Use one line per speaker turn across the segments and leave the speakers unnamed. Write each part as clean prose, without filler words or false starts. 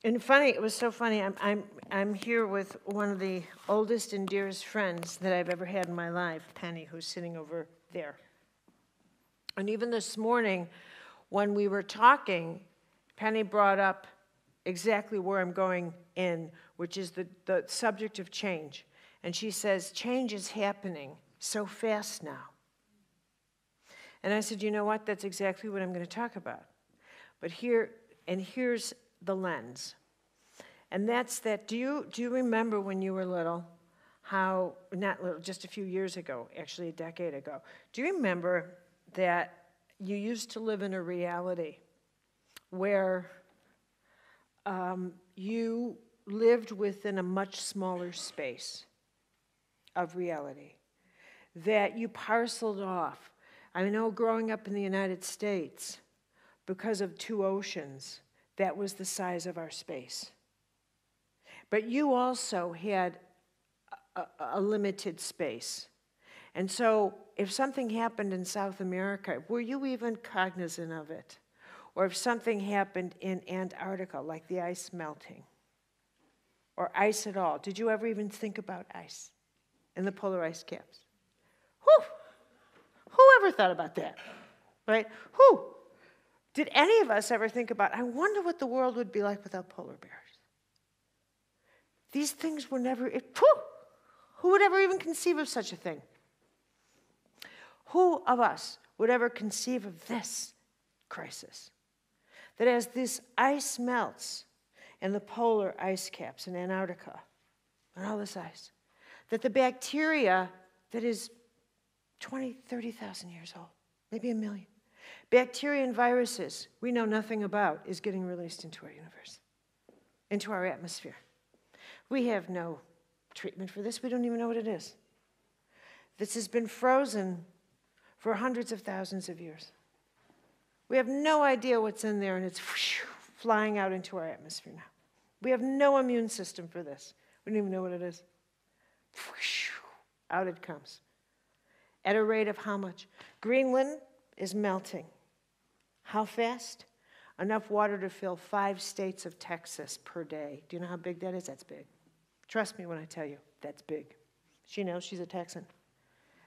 And funny, it was so funny. I'm here with one of the oldest and dearest friends that I've ever had in my life, Penny, who's sitting over there. And even this morning, when we were talking, Penny brought up exactly where I'm going in, which is the subject of change. And she says, change is happening so fast now. And I said, you know what? That's exactly what I'm going to talk about. But here's the lens. And that's that, do you remember when you were little, how, not little, just a few years ago, actually a decade ago, do you remember that you used to live in a reality where you lived within a much smaller space of reality, that you parceled off? I know growing up in the United States, because of 2 oceans, that was the size of our space. But you also had a limited space. And so if something happened in South America, were you even cognizant of it? Or if something happened in Antarctica, like the ice melting, or ice at all, did you ever even think about ice and the polar ice caps? Who ever thought about that, right? Who? Did any of us ever think about, I wonder what the world would be like without polar bears? These things were never, who would ever even conceive of such a thing? Who of us would ever conceive of this crisis? That as this ice melts, and the polar ice caps in Antarctica, and all this ice, that the bacteria that is 20, 30,000 years old, maybe 1 million, bacteria and viruses we know nothing about is getting released into our universe, into our atmosphere. We have no treatment for this. We don't even know what it is. This has been frozen for hundreds of thousands of years. We have no idea what's in there, and it's flying out into our atmosphere now. We have no immune system for this. We don't even know what it is. Out it comes. At a rate of how much? Greenland is melting. How fast? Enough water to fill 5 states of Texas per day. Do you know how big that is? That's big. Trust me when I tell you, that's big. She knows, she's a Texan.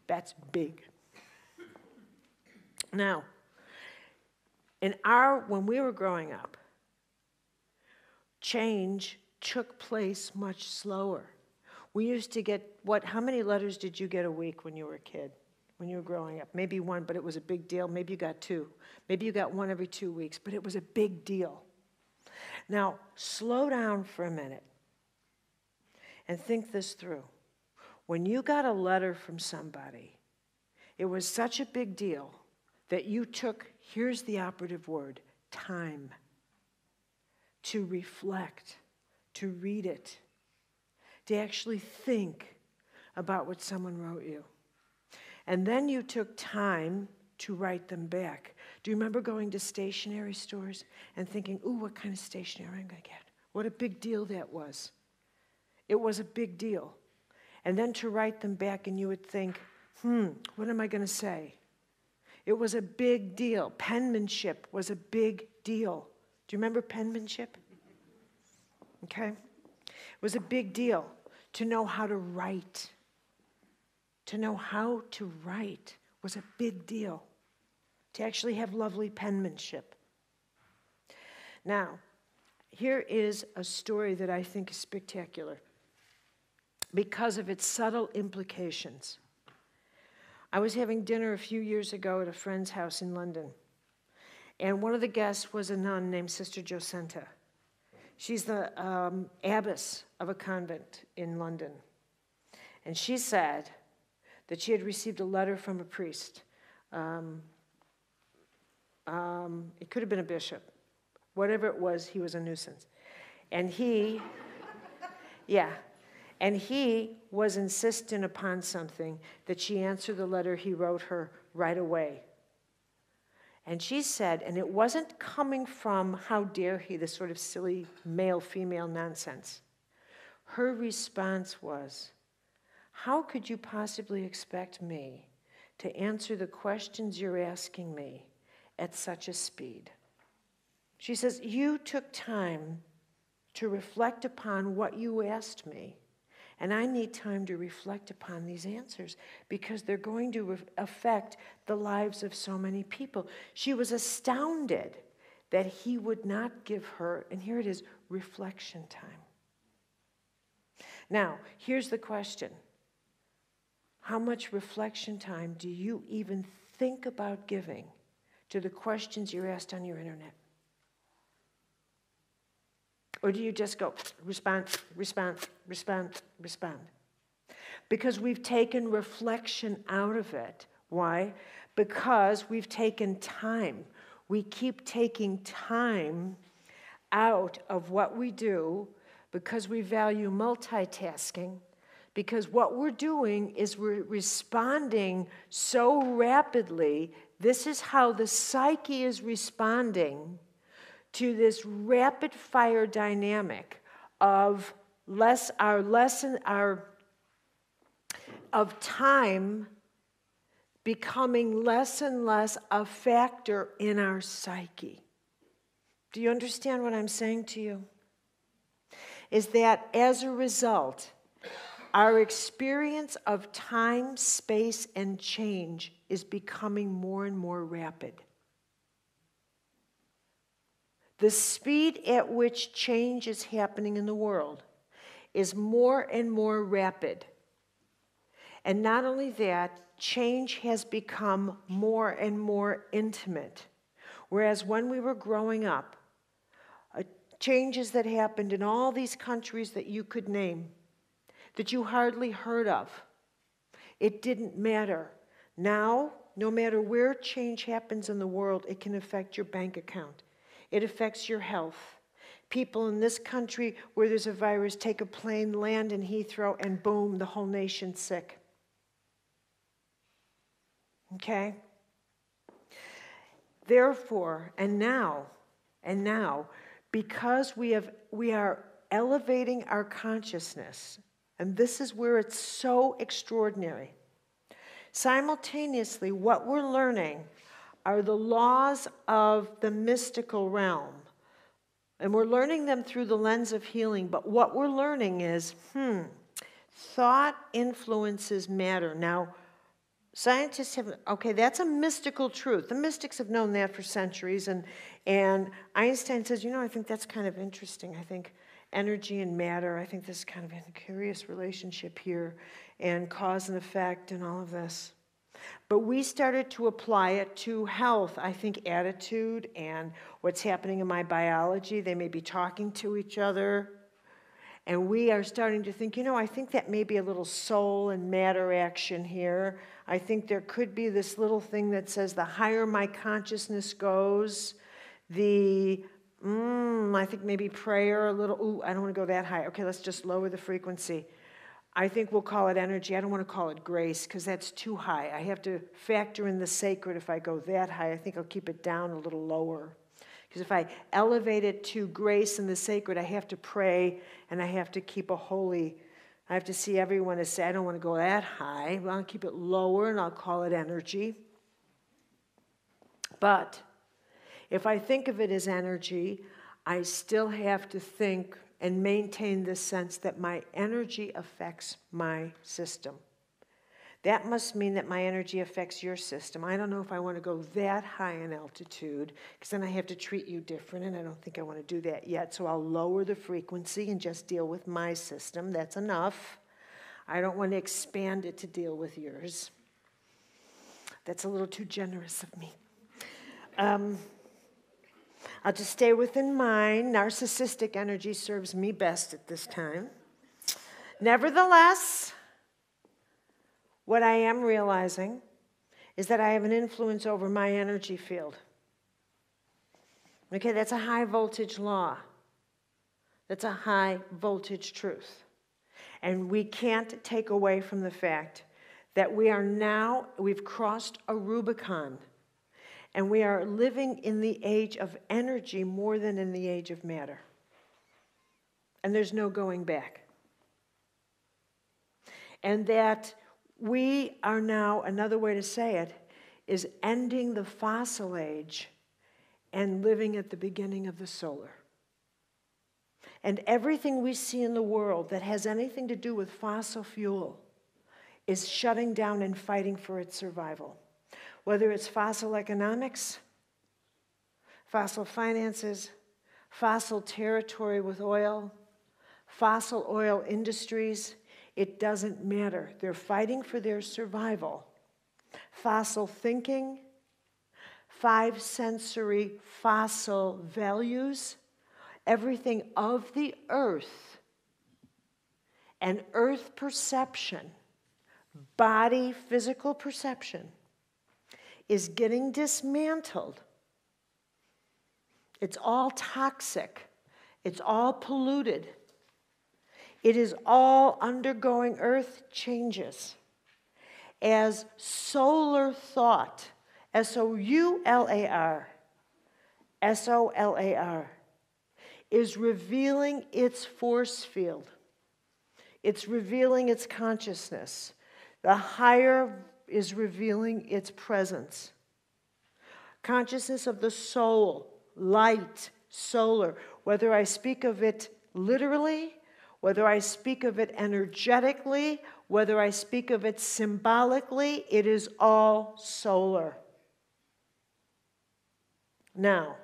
That's big. Now, when we were growing up, change took place much slower. We used to get, how many letters did you get a week when you were a kid, when you were growing up? Maybe 1, but it was a big deal. Maybe you got 2. Maybe you got 1 every 2 weeks, but it was a big deal. Now, slow down for a minute and think this through. When you got a letter from somebody, it was such a big deal that you took, here's the operative word, time to reflect, to read it, to actually think about what someone wrote you. And then you took time to write them back. Do you remember going to stationery stores and thinking, ooh, what kind of stationery I'm going to get? What a big deal that was. It was a big deal. And then to write them back, and you would think, what am I going to say? It was a big deal. Penmanship was a big deal. Do you remember penmanship? Okay? It was a big deal to know how to write. To know how to write was a big deal. To actually have lovely penmanship. Now, here is a story that I think is spectacular because of its subtle implications. I was having dinner a few years ago at a friend's house in London, and one of the guests was a nun named Sister Jacinta. She's the abbess of a convent in London, and she said that she had received a letter from a priest. It could have been a bishop. Whatever it was, he was a nuisance. And he was insistent upon something, that she answer the letter he wrote her right away. And she said, and it wasn't coming from, how dare he, this sort of silly male-female nonsense. Her response was, how could you possibly expect me to answer the questions you're asking me at such a speed? She says, you took time to reflect upon what you asked me. And I need time to reflect upon these answers because they're going to affect the lives of so many people. She was astounded that he would not give her, and here it is, reflection time. Now, here's the question. How much reflection time do you even think about giving to the questions you're asked on your internet? Or do you just go, respond, respond, respond, respond? Because we've taken reflection out of it. Why? Because we've taken time. We keep taking time out of what we do because we value multitasking. Because what we're doing is we're responding so rapidly. This is how the psyche is responding to this rapid fire dynamic of time becoming less and less a factor in our psyche. Do you understand what I'm saying to you? Is that as a result, our experience of time, space, and change is becoming more and more rapid. The speed at which change is happening in the world is more and more rapid. And not only that, change has become more and more intimate. Whereas when we were growing up, changes that happened in all these countries that you could name, that you hardly heard of, it didn't matter. Now, no matter where change happens in the world, it can affect your bank account. It affects your health. People in this country where there's a virus take a plane, land in Heathrow, and boom, the whole nation's sick. Okay? Therefore, and now, because we are elevating our consciousness, and this is where it's so extraordinary. Simultaneously, what we're learning are the laws of the mystical realm. And we're learning them through the lens of healing, but what we're learning is, thought influences matter. Now, scientists have, okay, that's a mystical truth. The mystics have known that for centuries, and Einstein says, I think that's kind of interesting. I think energy and matter, I think this is kind of a curious relationship here, and cause and effect and all of this. But we started to apply it to health. I think attitude and what's happening in my biology, they may be talking to each other. And we are starting to think, I think that may be a little soul and matter action here. I think there could be this little thing that says the higher my consciousness goes, I think maybe prayer a little, I don't want to go that high. Okay, let's just lower the frequency. I think we'll call it energy. I don't want to call it grace because that's too high. I have to factor in the sacred. If I go that high, I think I'll keep it down a little lower. Because if I elevate it to grace and the sacred, I have to pray and I have to keep I have to see everyone as say, I don't want to go that high. Well, I'll keep it lower and I'll call it energy. But if I think of it as energy, I still have to think and maintain this sense that my energy affects my system. That must mean that my energy affects your system. I don't know if I want to go that high in altitude, because then I have to treat you different, and I don't think I want to do that yet. So I'll lower the frequency and just deal with my system. That's enough. I don't want to expand it to deal with yours. That's a little too generous of me. I'll just stay within mine. Narcissistic energy serves me best at this time. Nevertheless, what I am realizing is that I have an influence over my energy field. Okay, that's a high voltage law. That's a high voltage truth. And we can't take away from the fact that we've crossed a Rubicon. And we are living in the age of energy more than in the age of matter. And there's no going back. And that we are now, another way to say it, is ending the fossil age and living at the beginning of the solar. And everything we see in the world that has anything to do with fossil fuel is shutting down and fighting for its survival. Whether it's fossil economics, fossil finances, fossil territory with oil, fossil oil industries, it doesn't matter. They're fighting for their survival. Fossil thinking, five sensory fossil values, everything of the earth and earth perception, body physical perception, is getting dismantled. It's all toxic. It's all polluted. It is all undergoing earth changes. As solar thought, S-O-U-L-A-R, S-O-L-A-R, is revealing its force field. It's revealing its consciousness. The higher is revealing its presence. Consciousness of the soul, light, solar, whether I speak of it literally, whether I speak of it energetically, whether I speak of it symbolically, it is all solar. Now,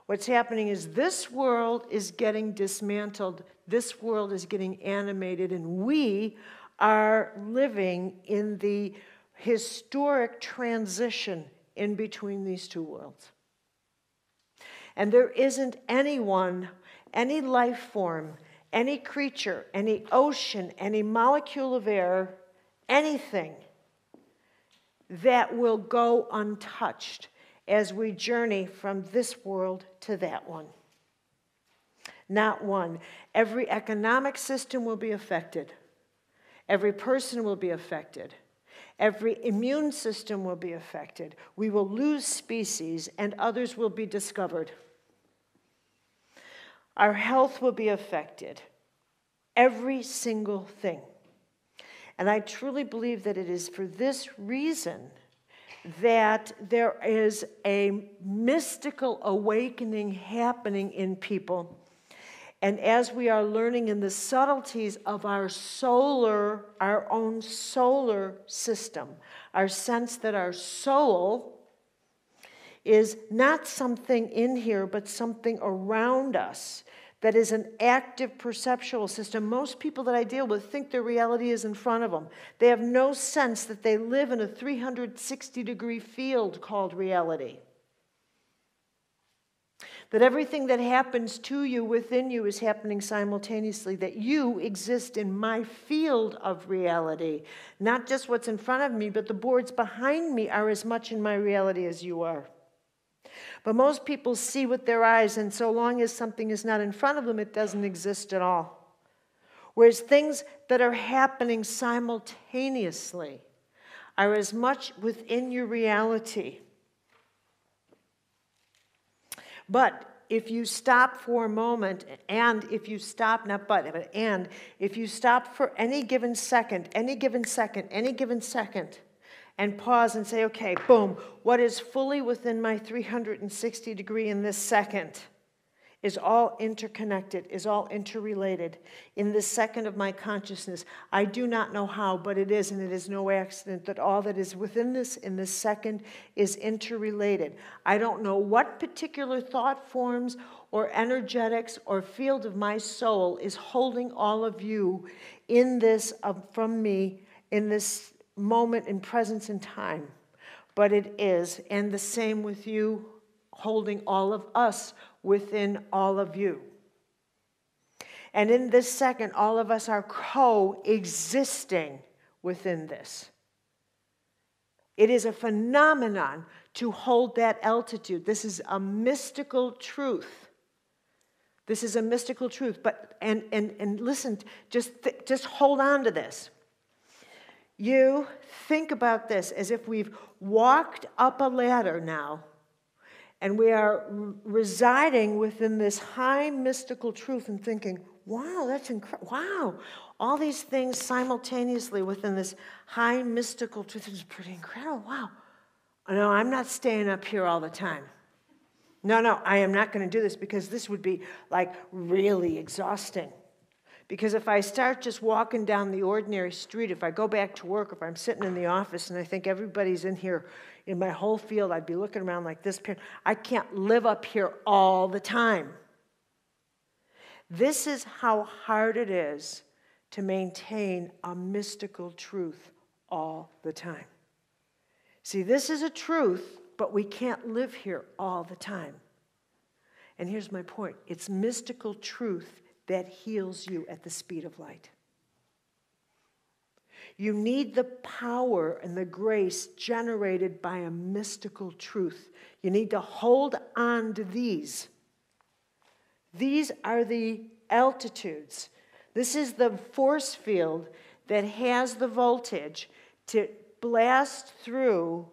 what's happening is this world is getting dismantled, this world is getting animated, and we are living in the historic transition in between these two worlds. And there isn't anyone, any life form, any creature, any ocean, any molecule of air, anything that will go untouched as we journey from this world to that one. Not one. Every economic system will be affected. Every person will be affected. Every immune system will be affected. We will lose species and others will be discovered. Our health will be affected. Every single thing. And I truly believe that it is for this reason that there is a mystical awakening happening in people. And as we are learning in the subtleties of our own solar system, our sense that our soul is not something in here, but something around us that is an active perceptual system. Most people that I deal with think their reality is in front of them. They have no sense that they live in a 360-degree field called reality. That everything that happens to you, within you, is happening simultaneously. That you exist in my field of reality. Not just what's in front of me, but the boards behind me are as much in my reality as you are. But most people see with their eyes, and so long as something is not in front of them, it doesn't exist at all. Whereas things that are happening simultaneously are as much within your reality. But if you stop for a moment, and if you stop, not but, and if you stop for any given second, and pause and say, okay, boom, what is fully within my 360 degree in this second is all interconnected, is all interrelated in this second of my consciousness. I do not know how, but it is, and it is no accident that all that is within this in this second is interrelated. I don't know what particular thought forms or energetics or field of my soul is holding all of you in this, from me, in this moment in presence and time, but it is, and the same with you holding all of us within all of you. And in this second, all of us are coexisting within this. It is a phenomenon to hold that altitude. This is a mystical truth. This is a mystical truth. But and listen, just hold on to this. You think about this as if we've walked up a ladder now, and we are residing within this high mystical truth and thinking, wow, that's incredible. Wow, all these things simultaneously within this high mystical truth is pretty incredible. Wow. No, I'm not staying up here all the time. No, I am not going to do this because this would be like really exhausting. Because if I start just walking down the ordinary street, if I go back to work, if I'm sitting in the office and I think everybody's in here, in my whole field, I'd be looking around like this. I can't live up here all the time. This is how hard it is to maintain a mystical truth all the time. See, this is a truth, but we can't live here all the time. And here's my point. It's mystical truth that heals you at the speed of light. You need the power and the grace generated by a mystical truth. You need to hold on to these. These are the altitudes. This is the force field that has the voltage to blast through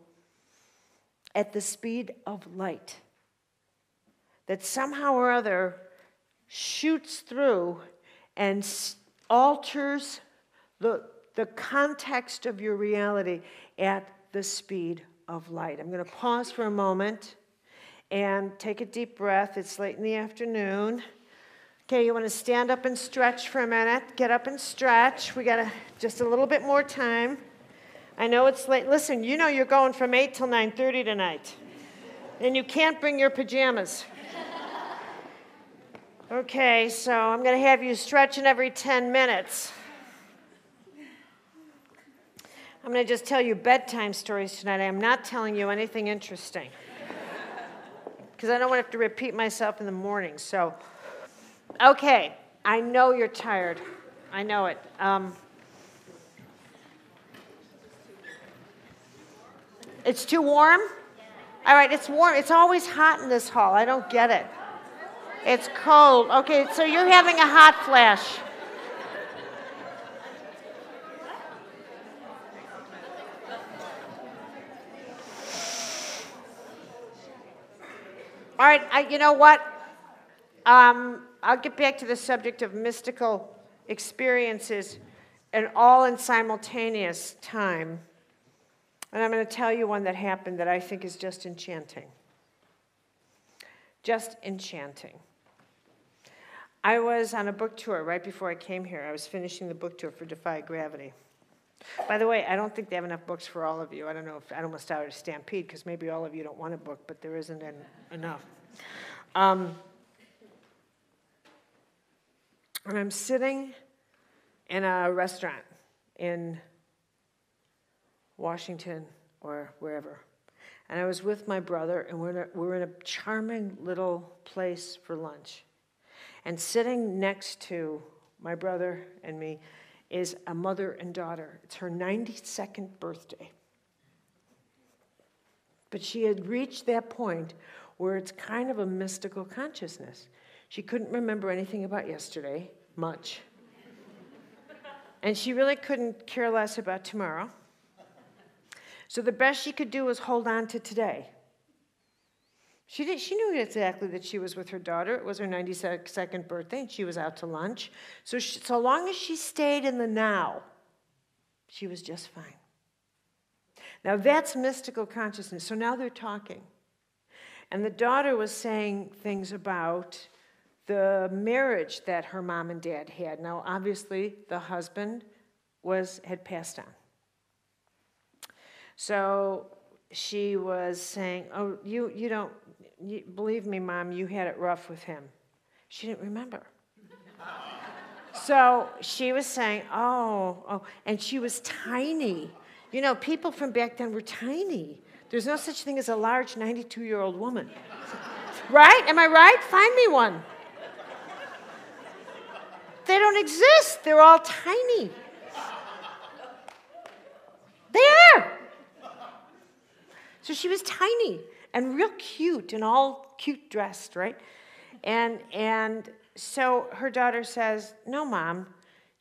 at the speed of light. That somehow or other shoots through and alters the context of your reality at the speed of light. I'm going to pause for a moment and take a deep breath. It's late in the afternoon. Okay, you want to stand up and stretch for a minute. Get up and stretch. We got just a little bit more time. I know it's late. Listen, you know you're going from 8 till 9:30 tonight. And you can't bring your pajamas. Okay, so I'm going to have you stretching every 10 minutes. I'm going to just tell you bedtime stories tonight. I am not telling you anything interesting. Because I don't want to have to repeat myself in the morning. So, okay, I know you're tired. I know it. It's too warm? All right, it's warm. It's always hot in this hall. I don't get it. It's cold. Okay, so you're having a hot flash. All right, you know what? I'll get back to the subject of mystical experiences and all in simultaneous time. And I'm going to tell you one that happened that I think is just enchanting. Just enchanting. I was on a book tour right before I came here. I was finishing the book tour for Defy Gravity. By the way, I don't think they have enough books for all of you. I don't know if I don't want to start a stampede because maybe all of you don't want a book, but there isn't enough. And I'm sitting in a restaurant in Washington or wherever. And I was with my brother, and we're in a charming little place for lunch. And sitting next to my brother and me is a mother and daughter. It's her 92nd birthday. But she had reached that point where it's kind of a mystical consciousness. She couldn't remember anything about yesterday, much. And she really couldn't care less about tomorrow. So the best she could do was hold on to today. She knew exactly that she was with her daughter. It was her 92nd birthday, and she was out to lunch. So long as she stayed in the now, she was just fine. Now, that's mystical consciousness. So now they're talking. And the daughter was saying things about the marriage that her mom and dad had. Now, obviously, the husband had passed on. So she was saying, oh, believe me, Mom, you had it rough with him. She didn't remember. So she was saying, oh, and she was tiny. You know, people from back then were tiny. There's no such thing as a large 92-year-old woman. Right? Am I right? Find me one. They don't exist. They're all tiny. They are. So she was tiny and real cute and all cute dressed, right? And so her daughter says, no, Mom,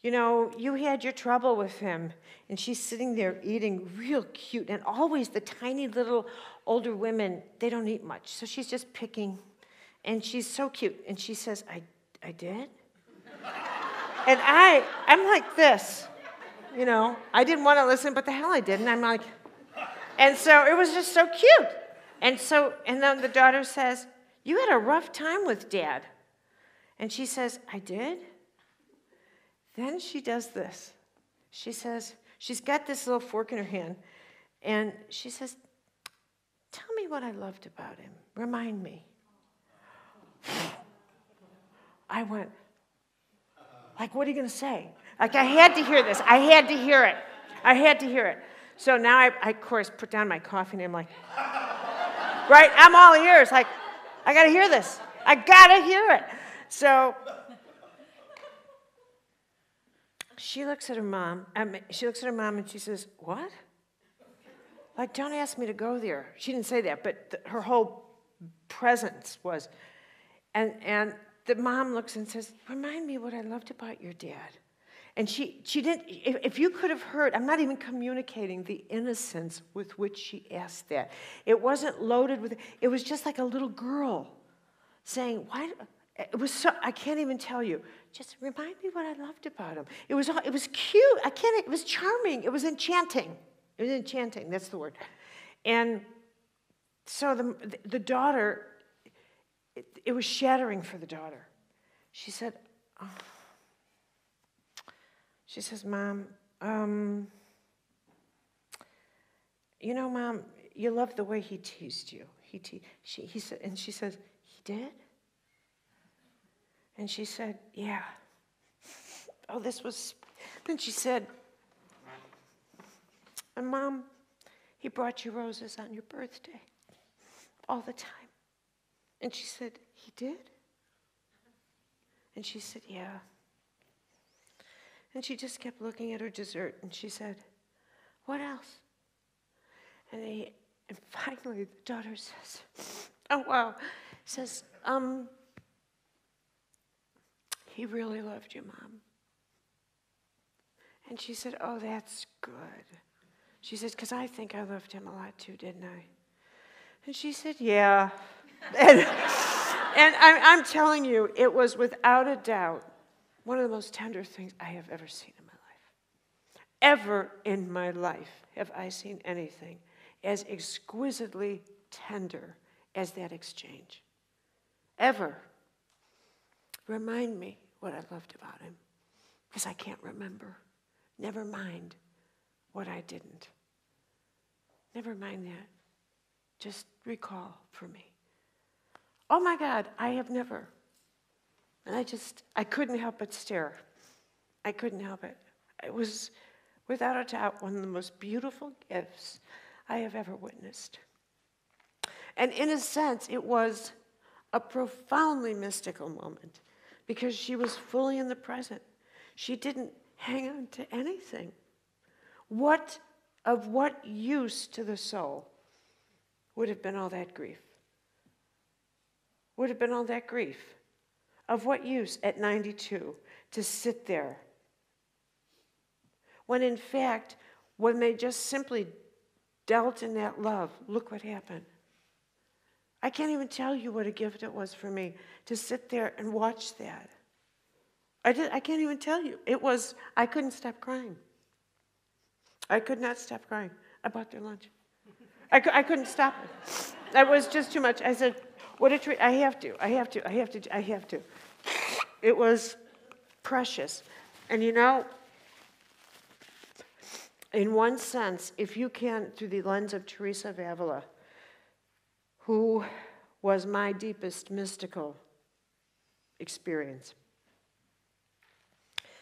you know, you had your trouble with him. And she's sitting there eating real cute. And always the tiny little older women, they don't eat much. So she's just picking. And she's so cute. And she says, I did? And I'm like this, you know. I didn't want to listen, but the hell I did. And I'm like, and so it was just so cute. And then the daughter says, You had a rough time with Dad. And she says, I did? Then she does this. She says, she's got this little fork in her hand, and she says, tell me what I loved about him. Remind me. I went, like, what are you going to say? Like, I had to hear this. I had to hear it. I had to hear it. So now I of course, put down my coffee, and I'm like, right? I'm all ears. Like, I got to hear this. I got to hear it. So she looks at her mom. And she says, what? Like, don't ask me to go there. She didn't say that, but her whole presence was. And the mom looks and says, remind me what I loved about your dad. And she didn't, if you could have heard, I'm not even communicating the innocence with which she asked that. It wasn't loaded with, it was just like a little girl saying, why? It was so, I can't even tell you. Just remind me what I loved about him. It was cute. It was charming. It was enchanting. It was enchanting. That's the word. And so the daughter, it was shattering for the daughter. She said, oh. She says, Mom, you know, Mom, you loved the way he teased you. He said, and she says, he did? And she said, yeah. Oh, then she said, and Mom, he brought you roses on your birthday all the time. And she said, he did? And she said, yeah. And she just kept looking at her dessert, and she said, what else? And finally the daughter says, oh, wow, says, he really loved you, Mom. And she said, oh, that's good. She says, because I think I loved him a lot too, didn't I? And she said, yeah. And I'm telling you, it was without a doubt one of the most tender things I have ever seen in my life. Ever in my life have I seen anything as exquisitely tender as that exchange. Ever. Remind me what I loved about him, because I can't remember. Never mind what I didn't. Never mind that. Just recall for me. Oh my God, I have never. And I couldn't help but stare. I couldn't help it. It was, without a doubt, one of the most beautiful gifts I have ever witnessed. And in a sense, it was a profoundly mystical moment, because she was fully in the present. She didn't hang on to anything. Of what use to the soul would have been all that grief? Would have been all that grief? Of what use at 92 to sit there? When in fact, when they just simply dealt in that love, look what happened. I can't even tell you what a gift it was for me to sit there and watch that. I can't even tell you. I couldn't stop crying. I could not stop crying. I bought their lunch. I couldn't stop it. That was just too much. I said, what a treat. I have to. It was precious. And you know, in one sense, if you can, through the lens of Teresa of Avila, who was my deepest mystical experience,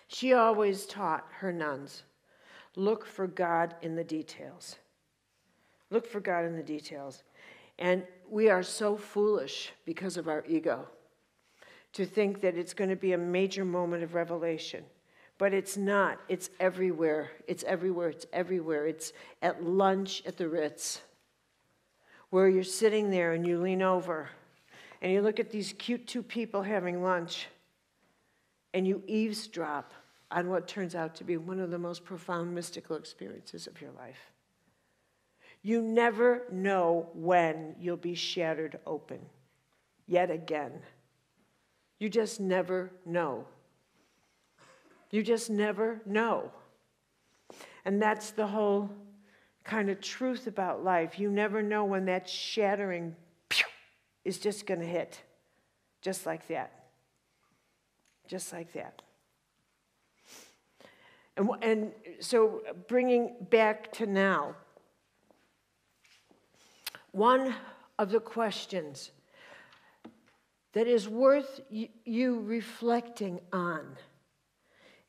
she always taught her nuns, look for God in the details. Look for God in the details. And we are so foolish because of our ego to think that it's going to be a major moment of revelation. But it's not. It's everywhere. It's everywhere. It's everywhere. It's at lunch at the Ritz, where you're sitting there and you lean over and you look at these cute two people having lunch and you eavesdrop on what turns out to be one of the most profound mystical experiences of your life. You never know when you'll be shattered open yet again. You just never know. You just never know. And that's the whole kind of truth about life. You never know when that shattering is just going to hit, just like that. Just like that. And so bringing back to now, one of the questions that is worth you reflecting on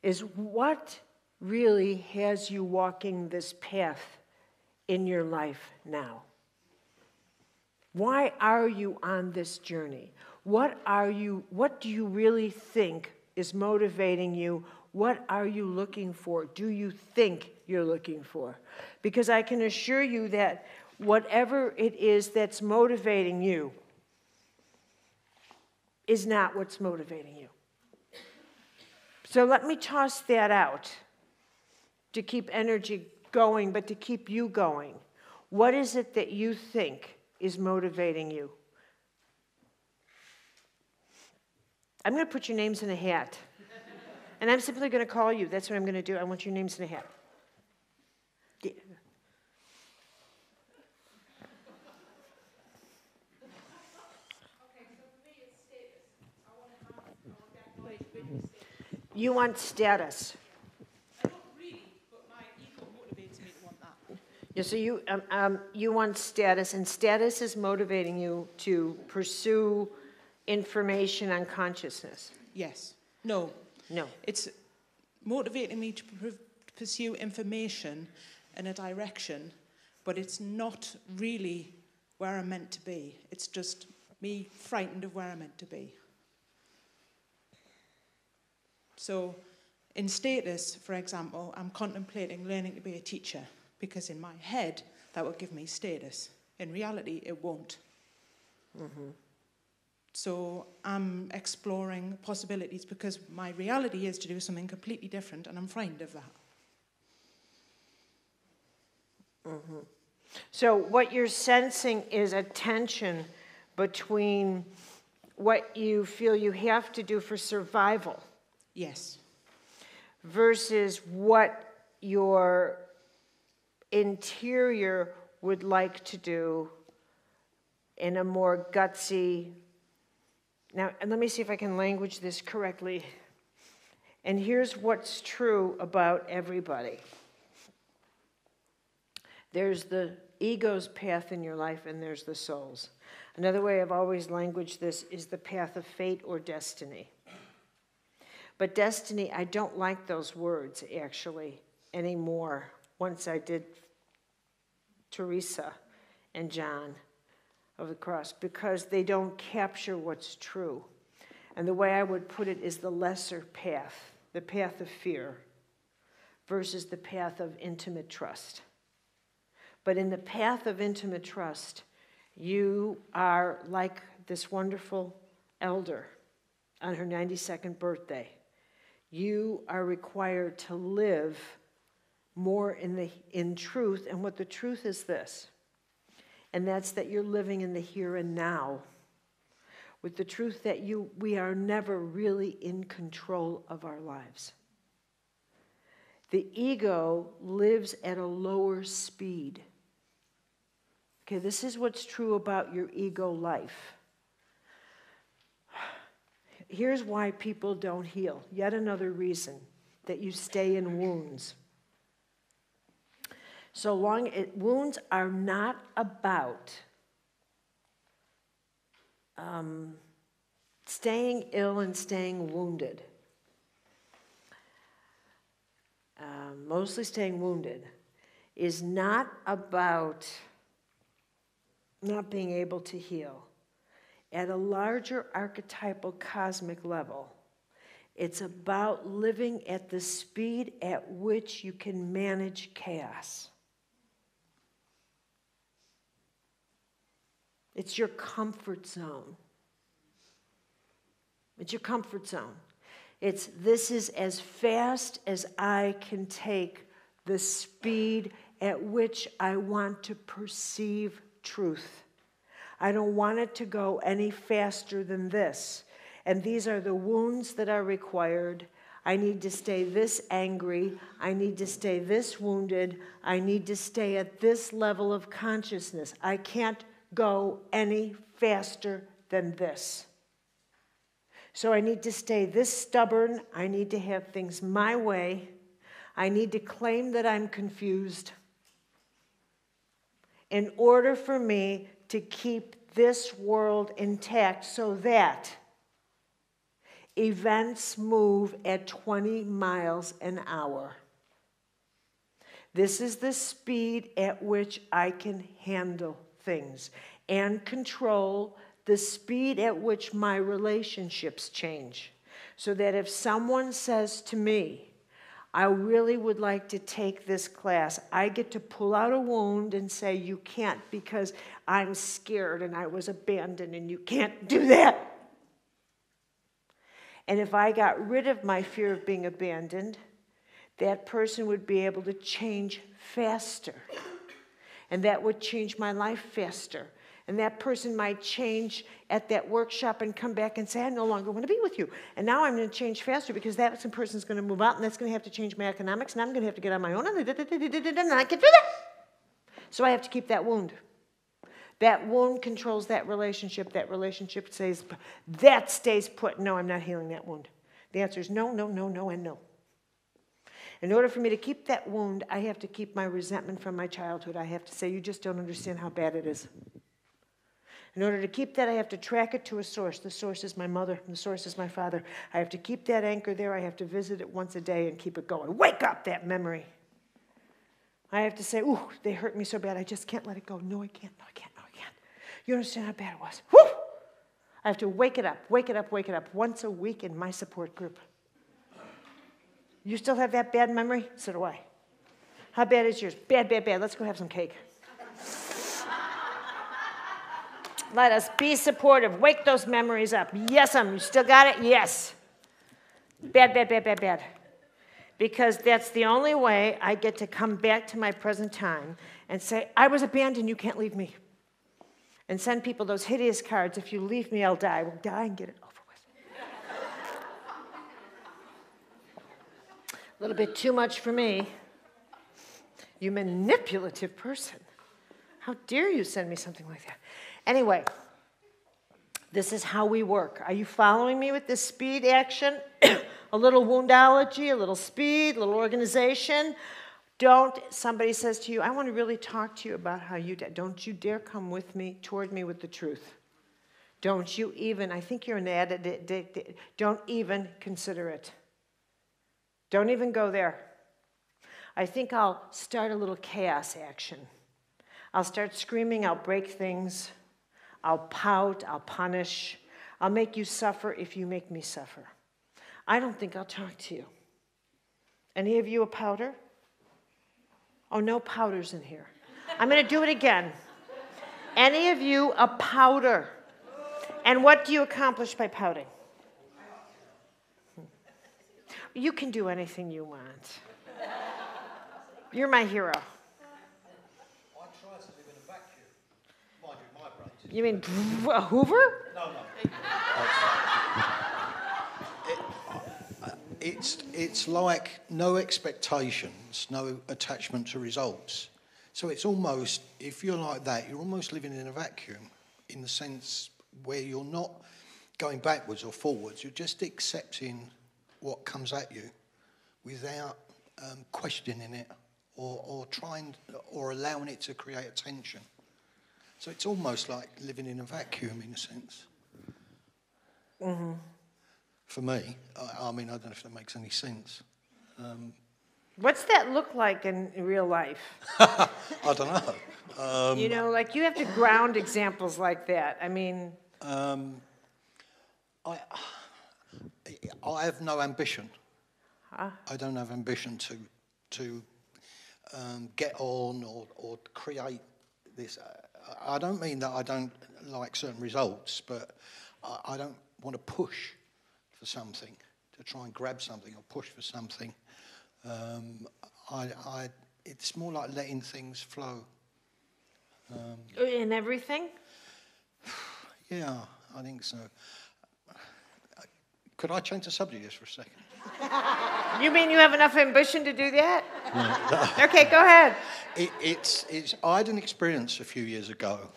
is what really has you walking this path in your life now? Why are you on this journey? What do you really think is motivating you? What are you looking for? Do you think you're looking for? Because I can assure you that whatever it is that's motivating you is not what's motivating you. So let me toss that out to keep energy going, but to keep you going. What is it that you think is motivating you? I'm going to put your names in a hat. And I'm simply going to call you. That's what I'm going to do. I want your names in a hat. Yeah. You want status.
I don't really, but my ego motivates me to want that.
Yeah, so you want status, and status is motivating you to pursue information on consciousness.
Yes. No.
No.
It's motivating me to pursue information in a direction, but it's not really where I'm meant to be. It's just me frightened of where I'm meant to be. So in status, for example, I'm contemplating learning to be a teacher because in my head that will give me status. In reality, it won't. Mm-hmm. So I'm exploring possibilities because my reality is to do something completely different, and I'm frightened of that.
Mm-hmm. So what you're sensing is a tension between what you feel you have to do for survival.
Yes.
Versus what your interior would like to do in a more gutsy. Now, and let me see if I can language this correctly. And here's what's true about everybody. There's the ego's path in your life, and there's the soul's. Another way I've always languaged this is the path of fate or destiny. But destiny, I don't like those words, actually, anymore, once I did Teresa and John of the Cross, because they don't capture what's true. And the way I would put it is the lesser path, the path of fear, versus the path of intimate trust. But in the path of intimate trust, you are like this wonderful elder on her 92nd birthday. You are required to live more in truth, and what the truth is this, and that's that you're living in the here and now, with the truth that we are never really in control of our lives. The ego lives at a lower speed. Okay, this is what's true about your ego life. Here's why people don't heal. Yet another reason that you stay in wounds. Wounds are not about staying ill and staying wounded. Mostly staying wounded is not about not being able to heal. At a larger archetypal cosmic level, it's about living at the speed at which you can manage chaos. It's your comfort zone. It's your comfort zone. This is as fast as I can take the speed at which I want to perceive truth. I don't want it to go any faster than this. And these are the wounds that are required. I need to stay this angry. I need to stay this wounded. I need to stay at this level of consciousness. I can't go any faster than this. So I need to stay this stubborn. I need to have things my way. I need to claim that I'm confused in order for me to keep this world intact so that events move at 20 miles an hour. This is the speed at which I can handle things and control the speed at which my relationships change. So that if someone says to me, I really would like to take this class, I get to pull out a wound and say, you can't because I'm scared and I was abandoned and you can't do that. And if I got rid of my fear of being abandoned, that person would be able to change faster. And that would change my life faster. And that person might change at that workshop and come back and say, I no longer want to be with you. And now I'm going to change faster because that person's going to move out and that's going to have to change my economics and I'm going to have to get on my own and I can do that. So I have to keep that wound. That wound controls that relationship. That relationship says, that stays put. No, I'm not healing that wound. The answer is no, no, no, no, and no. In order for me to keep that wound, I have to keep my resentment from my childhood. I have to say, you just don't understand how bad it is. In order to keep that, I have to track it to a source. The source is my mother. The source is my father. I have to keep that anchor there. I have to visit it once a day and keep it going. Wake up that memory. I have to say, ooh, they hurt me so bad. I just can't let it go. No, I can't. No, I can't. No, I can't. You understand how bad it was? Whew! I have to wake it up, wake it up, wake it up once a week in my support group. You still have that bad memory? So do I. How bad is yours? Bad, bad, bad. Let's go have some cake. Let us be supportive. Wake those memories up. Yes, you still got it? Yes. Bad, bad, bad, bad, bad. Because that's the only way I get to come back to my present time and say, I was abandoned, you can't leave me. And send people those hideous cards, if you leave me, I'll die. Well, die and get it over with. A little bit too much for me. You manipulative person. How dare you send me something like that? Anyway, this is how we work. Are you following me with this speed action? A little woundology, a little speed, a little organization. Somebody says to you, I want to really talk to you about how you did. Don't you dare come with me, toward me with the truth. Don't you even, I think you're an addict, don't even consider it. Don't even go there. I think I'll start a little chaos action. I'll start screaming, I'll break things, I'll pout, I'll punish, I'll make you suffer if you make me suffer. I don't think I'll talk to you. Any of you a pouter? Oh, no pouters in here. I'm going to do it again. Any of you a pouter? And what do you accomplish by pouting? You can do anything you want. You're my hero.
I try to live in a vacuum. Mind you, my brain.
You mean a Hoover?
No. It's like no expectations, no attachment to results. So it's almost, if you're like that, you're almost living in a vacuum in the sense where you're not going backwards or forwards. You're just accepting what comes at you without questioning it or trying or allowing it to create a tension. So it's almost like living in a vacuum in a sense. Mm-hmm. For me, I mean, I don't know if that makes any sense.
What's that look like in real life?
I don't know.
You know, like you have to ground examples like that. I mean...
I have no ambition.
Huh?
I don't have ambition to get on or create this. I don't mean that I don't like certain results, but I don't want to push for something, to try and grab something or push for something. It's more like letting things flow.
In everything?
Yeah, I think so. Could I change the subject just for a second?
You mean you have enough ambition to do that?
No.
Okay, go ahead.
I had an experience a few years ago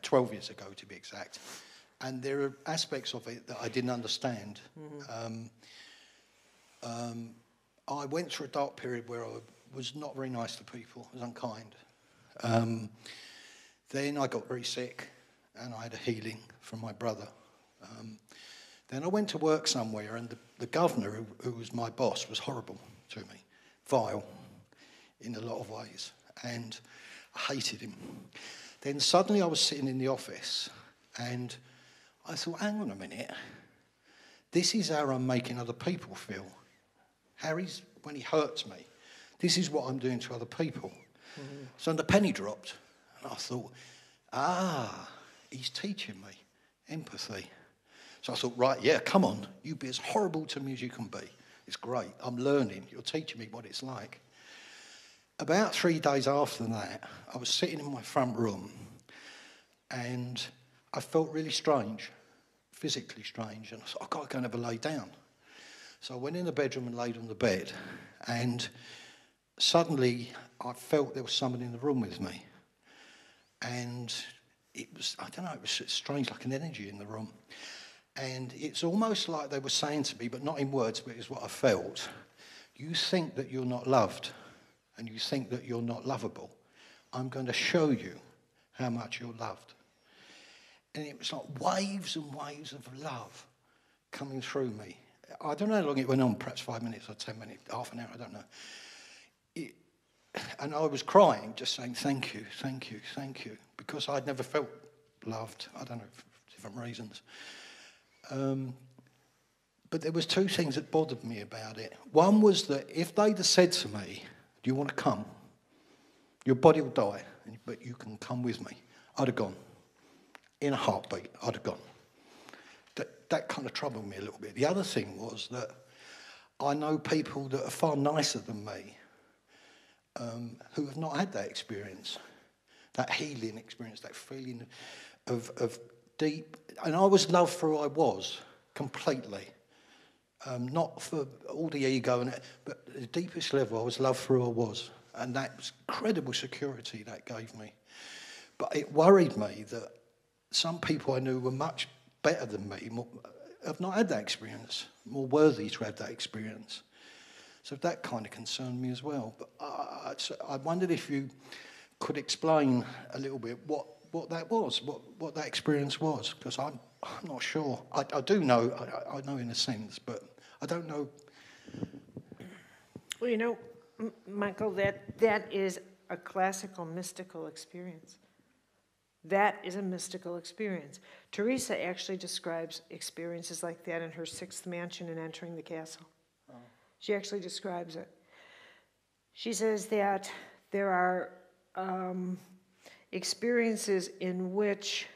12 years ago to be exact. And there are aspects of it that I didn't understand. I went through a dark period where I was not very nice to people, I was unkind. Then I got very sick and I had a healing from my brother. Then I went to work somewhere and the governor, who was my boss, was horrible to me, vile in a lot of ways, and I hated him. Then suddenly I was sitting in the office and I thought, hang on a minute, this is how I'm making other people feel. Harry's, when he hurts me, this is what I'm doing to other people. So the penny dropped and I thought, he's teaching me empathy. So I thought, right, yeah, come on, you be as horrible to me as you can be. It's great, I'm learning, you're teaching me what it's like. About 3 days after that, I was sitting in my front room and I felt really strange, physically strange, and I thought, I've got to go and have a lay down. So I went in the bedroom and laid on the bed, and suddenly I felt there was someone in the room with me. And it was, I don't know, it was strange, like an energy in the room. And it's almost like they were saying to me, but not in words, but it's what I felt. You think that you're not loved, and you think that you're not lovable. I'm going to show you how much you're loved. And it was like waves and waves of love coming through me. I don't know how long it went on, perhaps 5 minutes or 10 minutes, half an hour, I don't know. And I was crying, just saying, thank you, thank you, thank you, because I'd never felt loved, I don't know, for different reasons. But there was two things that bothered me about it. One was that if they'd have said to me, do you want to come? Your body will die, but you can come with me. I'd have gone. In a heartbeat, I'd have gone. That kind of troubled me a little bit. The other thing was that I know people that are far nicer than me who have not had that experience, that healing experience, that feeling of deep... And I was loved for who I was, completely. Not for all the ego, but at the deepest level, I was loved for who I was. And that was incredible security that gave me. But it worried me that some people I knew were much better than me, have not had that experience, more worthy to have that experience. So that kind of concerned me as well. But I wondered if you could explain a little bit what that was, what that experience was, because I'm not sure. I do know, I know in a sense, but I don't know.
Well, you know, Michael, that is a classical mystical experience. That is a mystical experience. Teresa actually describes experiences like that in her 6th mansion in Entering the Castle. Oh. She actually describes it. She says that there are experiences in which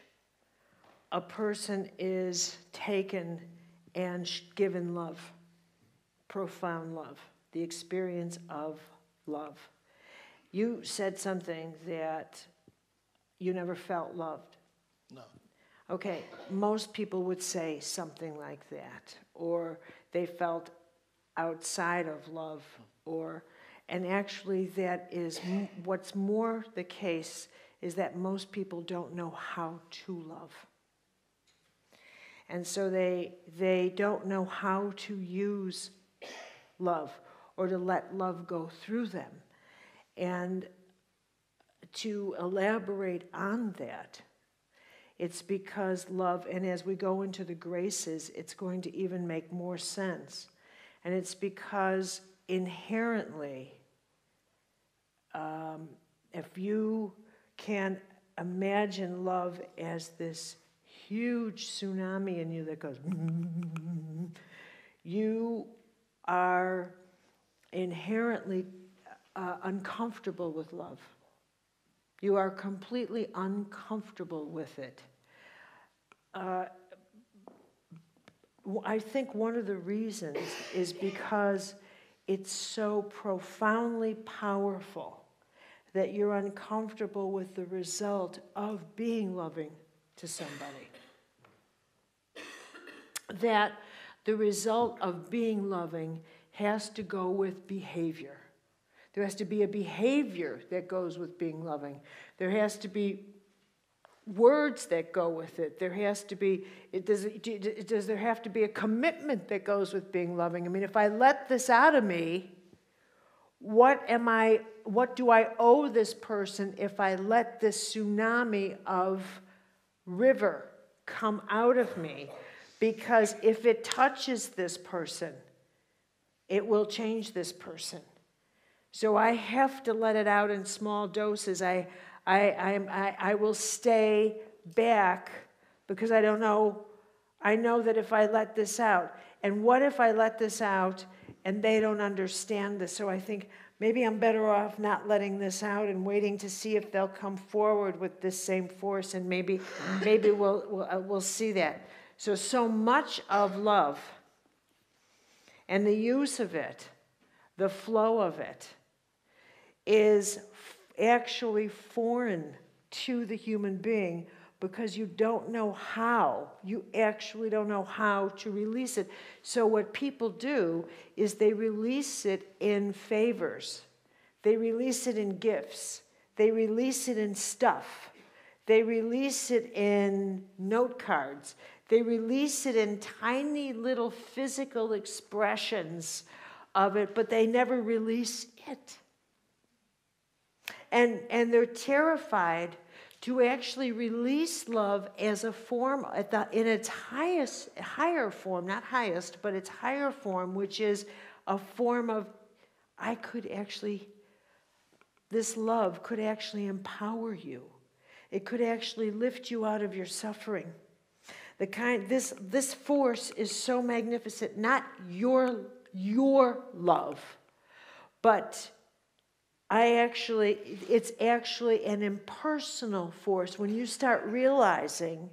a person is taken and given love, profound love, the experience of love. You said something that you never felt loved.
No.
Okay, most people would say something like that, or they felt outside of love, and actually that is what's more the case is that most people don't know how to love. And so they don't know how to use love or to let love go through them. And to elaborate on that, it's because love, and as we go into the graces, it's going to even make more sense. And it's because inherently, if you can imagine love as this huge tsunami in you that goes, you are inherently uncomfortable with love. You are completely uncomfortable with it. I think one of the reasons is because it's so profoundly powerful that you're uncomfortable with the result of being loving to somebody. That the result of being loving has to go with behavior. There has to be a behavior that goes with being loving. There has to be words that go with it. There has to be, does there have to be a commitment that goes with being loving? I mean, if I let this out of me, what do I owe this person if I let this tsunami of river come out of me? Because if it touches this person, it will change this person. So I have to let it out in small doses. I will stay back because I don't know. I know that if I let this out, and what if I let this out and they don't understand this? So I think maybe I'm better off not letting this out and waiting to see if they'll come forward with this same force, and maybe we'll see that. So much of love and the use of it, the flow of it, is actually foreign to the human being because you don't know how. You actually don't know how to release it. So what people do is they release it in favors. They release it in gifts. They release it in stuff. They release it in note cards. They release it in tiny little physical expressions of it, but they never release it. And they're terrified to actually release love as a form, in its higher form, not highest, but its higher form, which is a form of, this love could actually empower you. It could actually lift you out of your suffering. This force is so magnificent, not your love, but it's actually an impersonal force. When you start realizing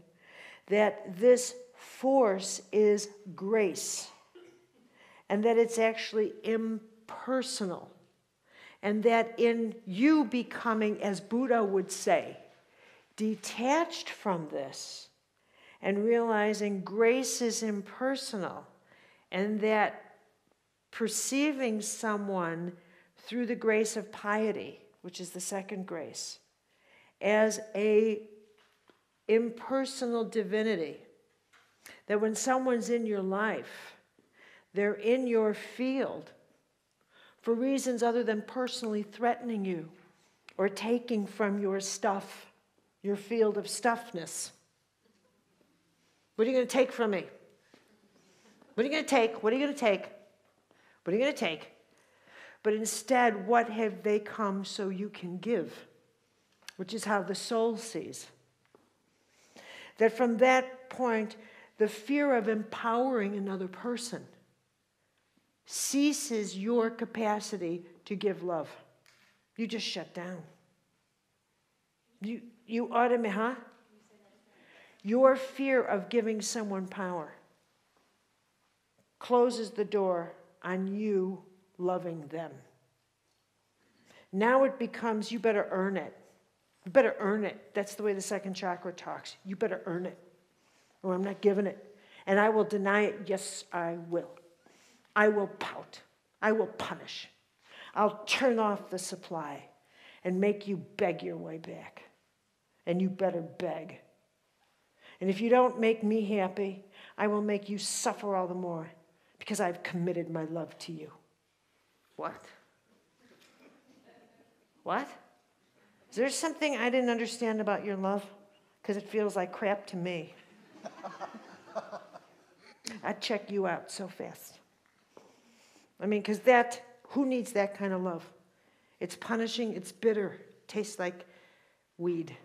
that this force is grace and that it's actually impersonal, and that in you becoming, as Buddha would say, detached from this and realizing grace is impersonal, and that perceiving someone through the grace of piety, which is the second grace, as a impersonal divinity, that when someone's in your life, they're in your field for reasons other than personally threatening you or taking from your stuff, your field of stuffness. What are you going to take from me? What are you going to take? What are you going to take? What are you going to take? But instead, what have they come so you can give? Which is how the soul sees. That from that point, the fear of empowering another person ceases your capacity to give love. You just shut down. You automatically, Your fear of giving someone power closes the door on you loving them. Now it becomes, you better earn it. You better earn it. That's the way the second chakra talks. You better earn it, or I'm not giving it. And I will deny it. Yes, I will. I will pout. I will punish. I'll turn off the supply and make you beg your way back. And you better beg. And if you don't make me happy, I will make you suffer all the more because I've committed my love to you. What? What? Is there something I didn't understand about your love? Because it feels like crap to me. I'd check you out so fast. I mean, because who needs that kind of love? It's punishing, it's bitter, tastes like weed.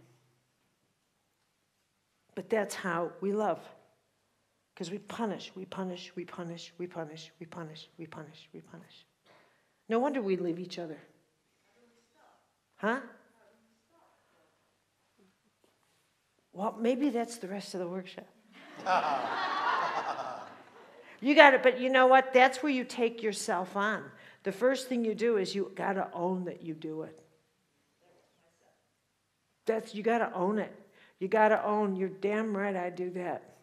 But that's how we love. Because we punish, we punish, we punish, we punish, we punish, we punish, we punish. No wonder we leave each other. Huh? Well, maybe that's the rest of the workshop. You got it, but you know what? That's where you take yourself on. The first thing you do is you got to own that you do it. You got to own it. You got to own, you're damn right I do that.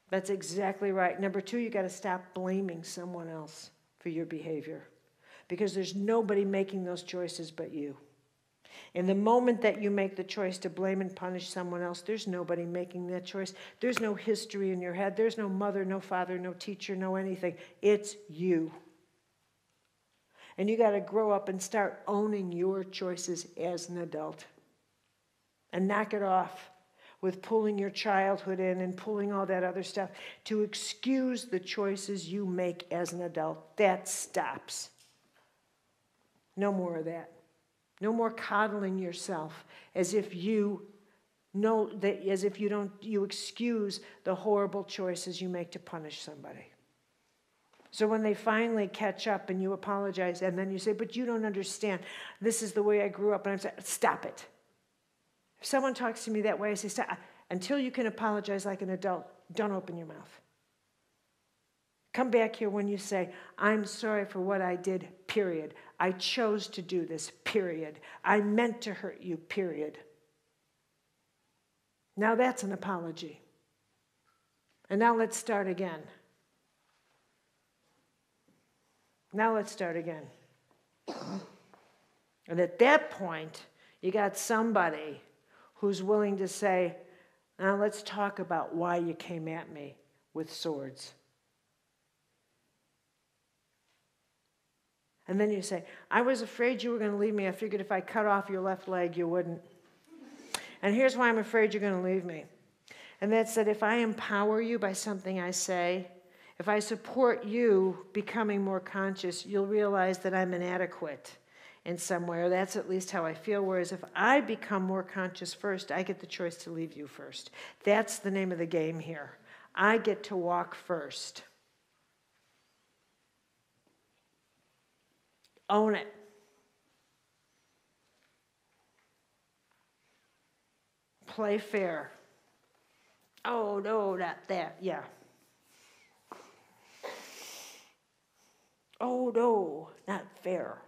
That's exactly right. Number two, you got to stop blaming someone else for your behavior, because there's nobody making those choices but you. In the moment that you make the choice to blame and punish someone else, there's nobody making that choice. There's no history in your head. There's no mother, no father, no teacher, no anything. It's you. And you got to grow up and start owning your choices as an adult. And knock it off with pulling your childhood in and pulling all that other stuff to excuse the choices you make as an adult. That stops. No more of that. No more coddling yourself as if you know that, as if you excuse the horrible choices you make to punish somebody. So when they finally catch up and you apologize and then you say, but you don't understand, this is the way I grew up, and I'm saying, stop it. If someone talks to me that way, I say, stop. Until you can apologize like an adult, don't open your mouth. Come back here when you say, I'm sorry for what I did, period. I chose to do this, period. I meant to hurt you, period. Now that's an apology. And now let's start again. Now let's start again. And at that point, you got somebody who's willing to say, now let's talk about why you came at me with swords. And then you say, I was afraid you were going to leave me. I figured if I cut off your left leg, you wouldn't. And here's why I'm afraid you're going to leave me. And that's that if I empower you by something I say, if I support you becoming more conscious, you'll realize that I'm inadequate in some way, or that's at least how I feel. Whereas if I become more conscious first, I get the choice to leave you first. That's the name of the game here. I get to walk first. Own it. Play fair. Oh, no, not that. Yeah. Oh, no, not fair.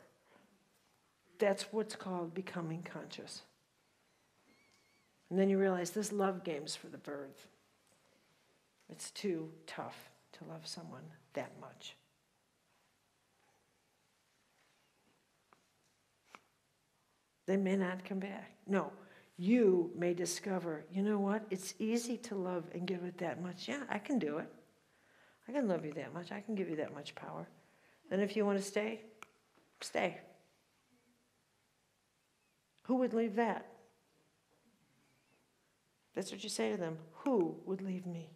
That's what's called becoming conscious. And then you realize this love game's for the birds. It's too tough to love someone that much. They may not come back. No, you may discover, you know what? It's easy to love and give it that much. Yeah, I can do it. I can love you that much. I can give you that much power. Then if you want to stay, stay. Who would leave that? That's what you say to them. Who would leave me?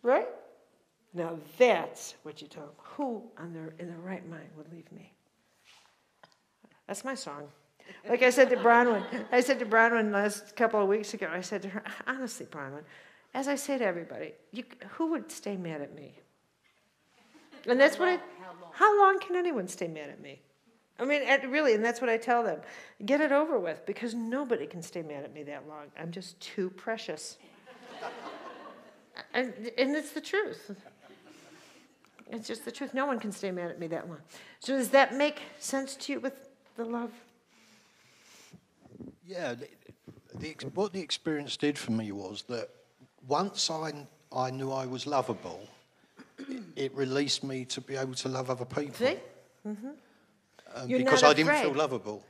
Right? Now that's what you tell them. Who in the right mind would leave me? That's my song. Like I said to Bronwyn last couple of weeks ago, I said to her, honestly, Bronwyn, as I say to everybody, who would stay mad at me? And that's how long can anyone stay mad at me? I mean, really, and that's what I tell them. Get it over with, because nobody can stay mad at me that long. I'm just too precious. And it's the truth. It's just the truth. No one can stay mad at me that long. So does that make sense to you with the love?
Yeah, what the experience did for me was that once I knew I was lovable, it released me to be able to love other people.
See? Mm-hmm.
Because I didn't feel lovable.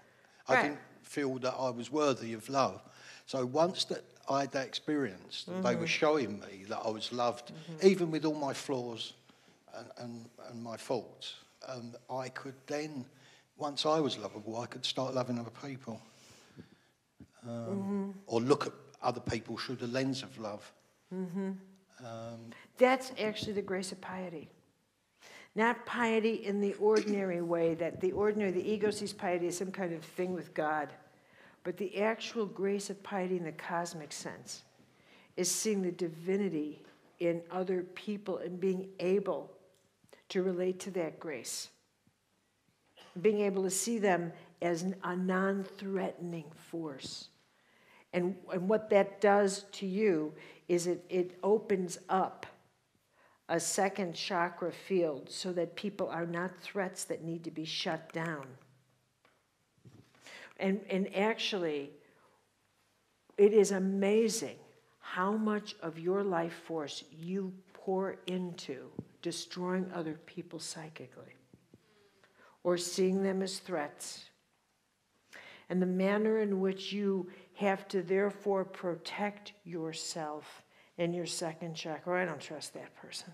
Right.
I didn't feel that I was worthy of love. So once that I had that experience, that they were showing me that I was loved, even with all my flaws and my faults, I could then, once I was lovable, I could start loving other people. Or look at other people through the lens of love.
That's actually the grace of piety. Not piety in the ordinary way, that the ego sees piety as some kind of thing with God. But the actual grace of piety in the cosmic sense is seeing the divinity in other people and being able to relate to that grace. Being able to see them as a non-threatening force. And what that does to you is it opens up a second chakra field so that people are not threats that need to be shut down. And actually, it is amazing how much of your life force you pour into destroying other people psychically or seeing them as threats. And the manner in which you have to therefore protect yourself and your second chakra. I don't trust that person.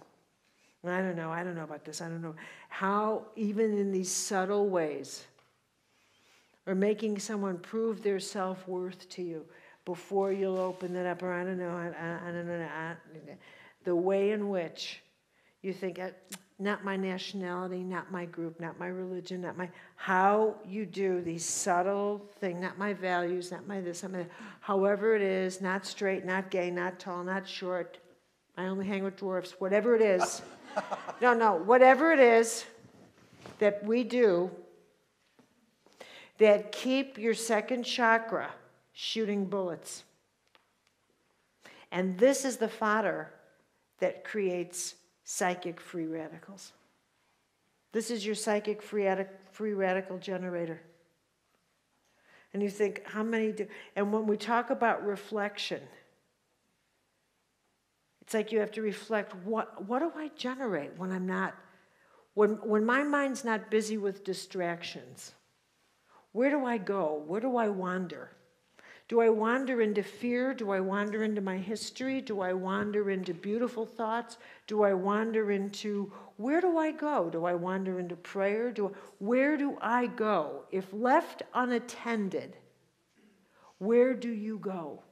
I don't know about this. I don't know how, even in these subtle ways, or making someone prove their self-worth to you before you'll open it up, or I don't know, the way in which you think, not my nationality, not my group, not my religion, not my, how you do these subtle things, not my values, not my this, not my that, however it is, not straight, not gay, not tall, not short, I only hang with dwarfs, whatever it is. No, whatever it is that we do that keep your second chakra shooting bullets. And this is the fodder that creates psychic free radicals. This is your psychic free radical generator. And you think, how many do? And when we talk about reflection, it's like you have to reflect, what do I generate when I'm not, when my mind's not busy with distractions? Where do I go? Where do I wander? Do I wander into fear? Do I wander into my history? Do I wander into beautiful thoughts? Do I wander into, where do I go? Do I wander into prayer? Where do I go? If left unattended, where do you go?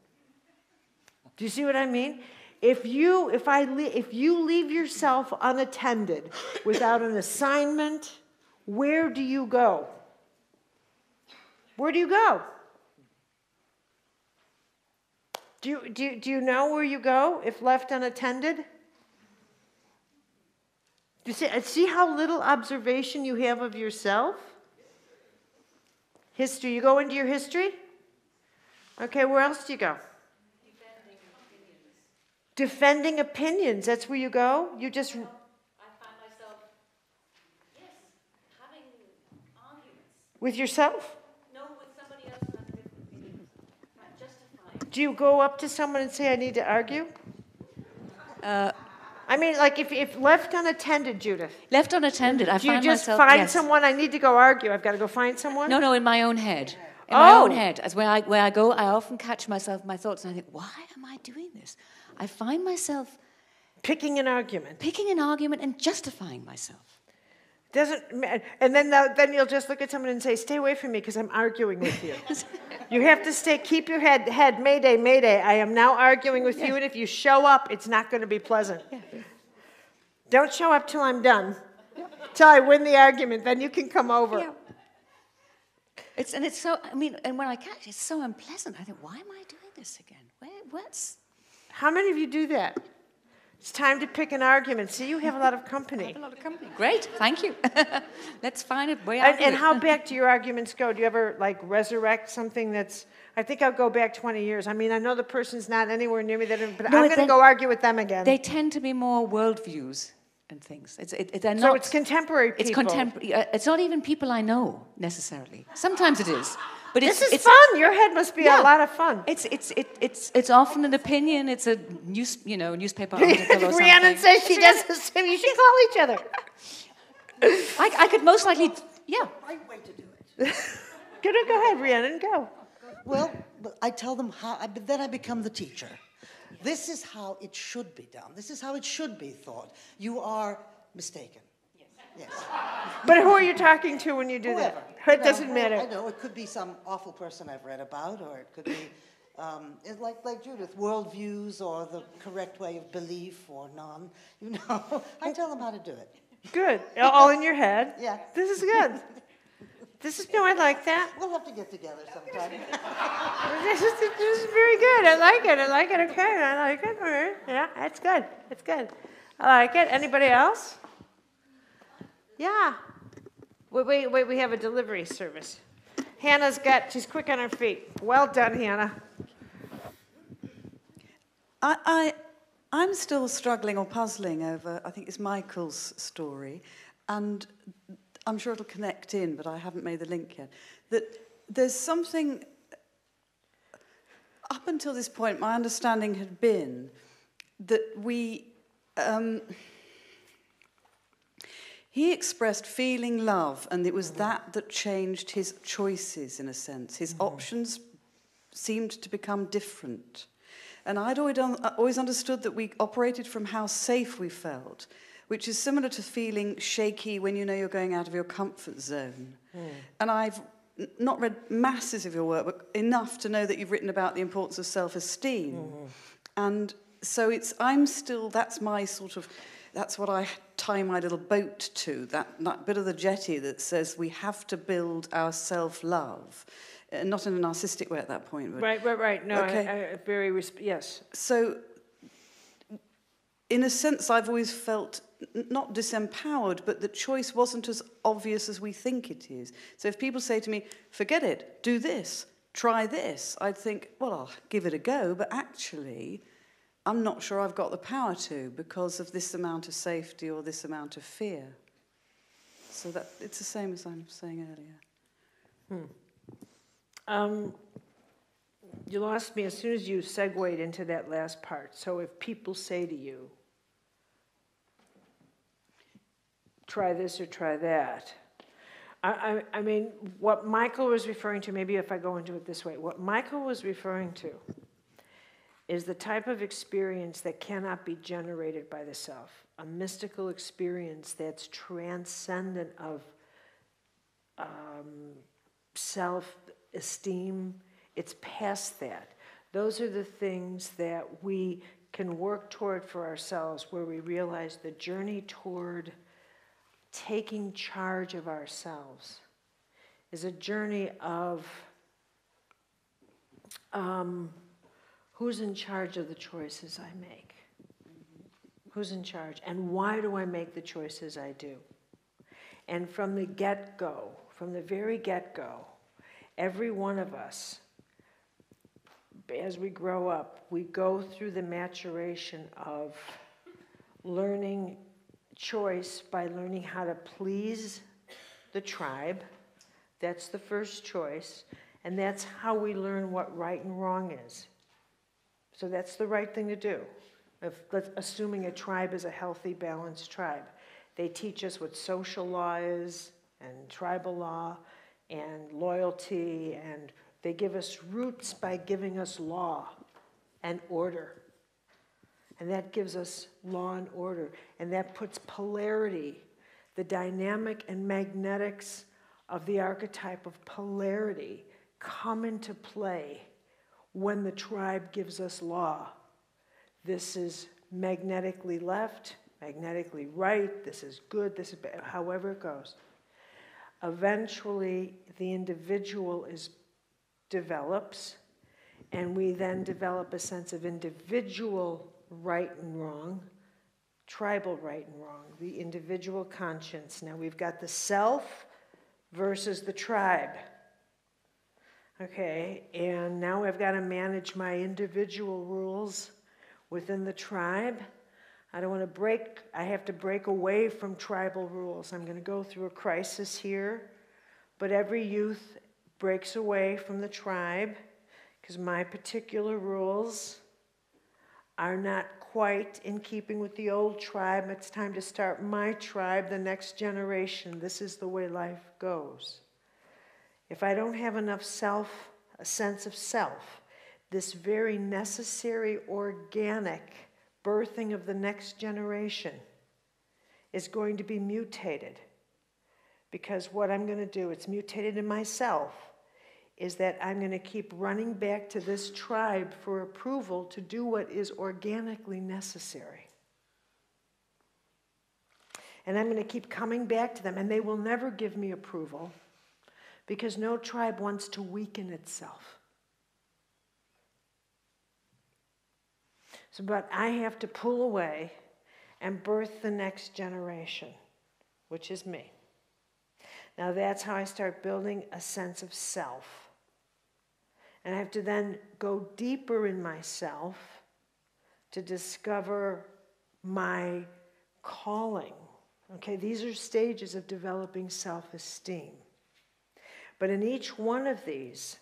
Do you see what I mean? If you leave yourself unattended without an assignment, where do you go? Where do you go? Do you know where you go if left unattended? You see how little observation you have of yourself? History. You go into your history? Okay, where else do you go? Defending opinions. That's where you go? You just...
I find myself, having arguments.
With yourself?
No, with somebody else who has a different opinion. Not justifying.
Do you go up to someone and say, I need to argue? I mean, like if left unattended, Judith.
Left unattended, I
Do you
find
just
myself...
find
yes.
someone, I need to go argue, I've got to go find someone?
No, in my own head. In my own
Oh.
head. As where I go, I often catch myself, my thoughts, and I think, why am I doing this? I find myself
Picking an argument.
picking an argument and justifying myself.
And then you'll just look at someone and say, stay away from me because I'm arguing with you. You have to keep your head, mayday, mayday, I am now arguing with you, and if you show up, it's not going to be pleasant.
Yeah.
Don't show up till I'm done. Till I win the argument, then you can come over.
Yeah. And when I catch it, it's so unpleasant. I think, why am I doing this again? What's...
How many of you do that? It's time to pick an argument. See, you have a lot of company.
I have a lot of company. Great, thank you. Let's find a way out.
And how back do your arguments go? Do you ever, resurrect something that's... I think I'll go back 20 years. I mean, I know the person's not anywhere near me, but I'm going to go argue with them again.
They tend to be more worldviews and things. They're not,
so it's contemporary people.
It's contemporary. It's not even people I know, necessarily. Sometimes it is. But
This is fun. Your head must be a lot of fun.
It's often an opinion. It's a newspaper article or something.
Rhiannon says she does the same. You should call each other.
I could most likely, yeah.
Right way to do it.
Go ahead, Rhiannon, go.
Well, I tell them how, but then I become the teacher. This is how it should be done. This is how it should be thought. You are mistaken. Yes.
But who are you talking to when you do
Whoever.
that? It doesn't matter.
I know, it could be some awful person I've read about, or it could be, like Judith, worldviews, or the correct way of belief, or none. I tell them how to do it.
Good. All in your head?
Yeah.
This is good. I like that.
We'll have to get together sometime.
This is very good. I like it. Okay, I like it. All right. Yeah, that's good. It's good. I like it. Anybody else? Yeah. Wait, we have a delivery service. She's quick on her feet. Well done, Hannah.
I'm still struggling or puzzling over, I think it's Michael's story, and I'm sure it'll connect in, but I haven't made the link yet, that there's something, up until this point, my understanding had been that we He expressed feeling love, and it was that changed his choices, in a sense. His options seemed to become different. And I'd always understood that we operated from how safe we felt, which is similar to feeling shaky when you know you're going out of your comfort zone. And I've not read masses of your work, but enough to know that you've written about the importance of self-esteem. And so that's what I tie my little boat to, that bit of the jetty that says we have to build our self-love. Not in a narcissistic way at that point. But,
Right. No,
okay.
Yes.
So, in a sense, I've always felt not disempowered, but the choice wasn't as obvious as we think it is. So if people say to me, forget it, do this, try this, I'd think, well, I'll give it a go, but actually, I'm not sure I've got the power to because of this amount of safety or this amount of fear. So that it's the same as I was saying earlier.
You lost me as soon as you segued into that last part. So if people say to you, try this or try that, I mean, what Michael was referring to, maybe if I go into it this way, what Michael was referring to is the type of experience that cannot be generated by the self, a mystical experience that's transcendent of self-esteem. It's past that. Those are the things that we can work toward for ourselves, where we realize the journey toward taking charge of ourselves is a journey of who's in charge of the choices I make? Who's in charge? And why do I make the choices I do? And from the get-go, from the very get-go, every one of us, as we grow up, we go through the maturation of learning choice by learning how to please the tribe. That's the first choice. And that's how we learn what right and wrong is. So that's the right thing to do. Assuming a tribe is a healthy, balanced tribe. They teach us what social law is, and tribal law, and loyalty, and they give us roots by giving us law and order. And that gives us law and order. And that puts polarity, the dynamic and magnetics of the archetype of polarity come into play when the tribe gives us law. This is magnetically left, magnetically right, this is good, this is bad, however it goes. Eventually, the individual develops, and we then develop a sense of individual right and wrong, tribal right and wrong, the individual conscience. Now we've got the self versus the tribe. Okay, and now I've got to manage my individual rules within the tribe. I have to break away from tribal rules. I'm going to go through a crisis here, but every youth breaks away from the tribe because my particular rules are not quite in keeping with the old tribe. It's time to start my tribe, the next generation. This is the way life goes. If I don't have enough a sense of self, this very necessary, organic birthing of the next generation is going to be mutated. Because what I'm going to do, it's mutated in myself, is that I'm going to keep running back to this tribe for approval to do what is organically necessary. And I'm going to keep coming back to them, and they will never give me approval because no tribe wants to weaken itself. So, but I have to pull away and birth the next generation, which is me. Now that's how I start building a sense of self. And I have to then go deeper in myself to discover my calling. Okay, these are stages of developing self-esteem. But in each one of these,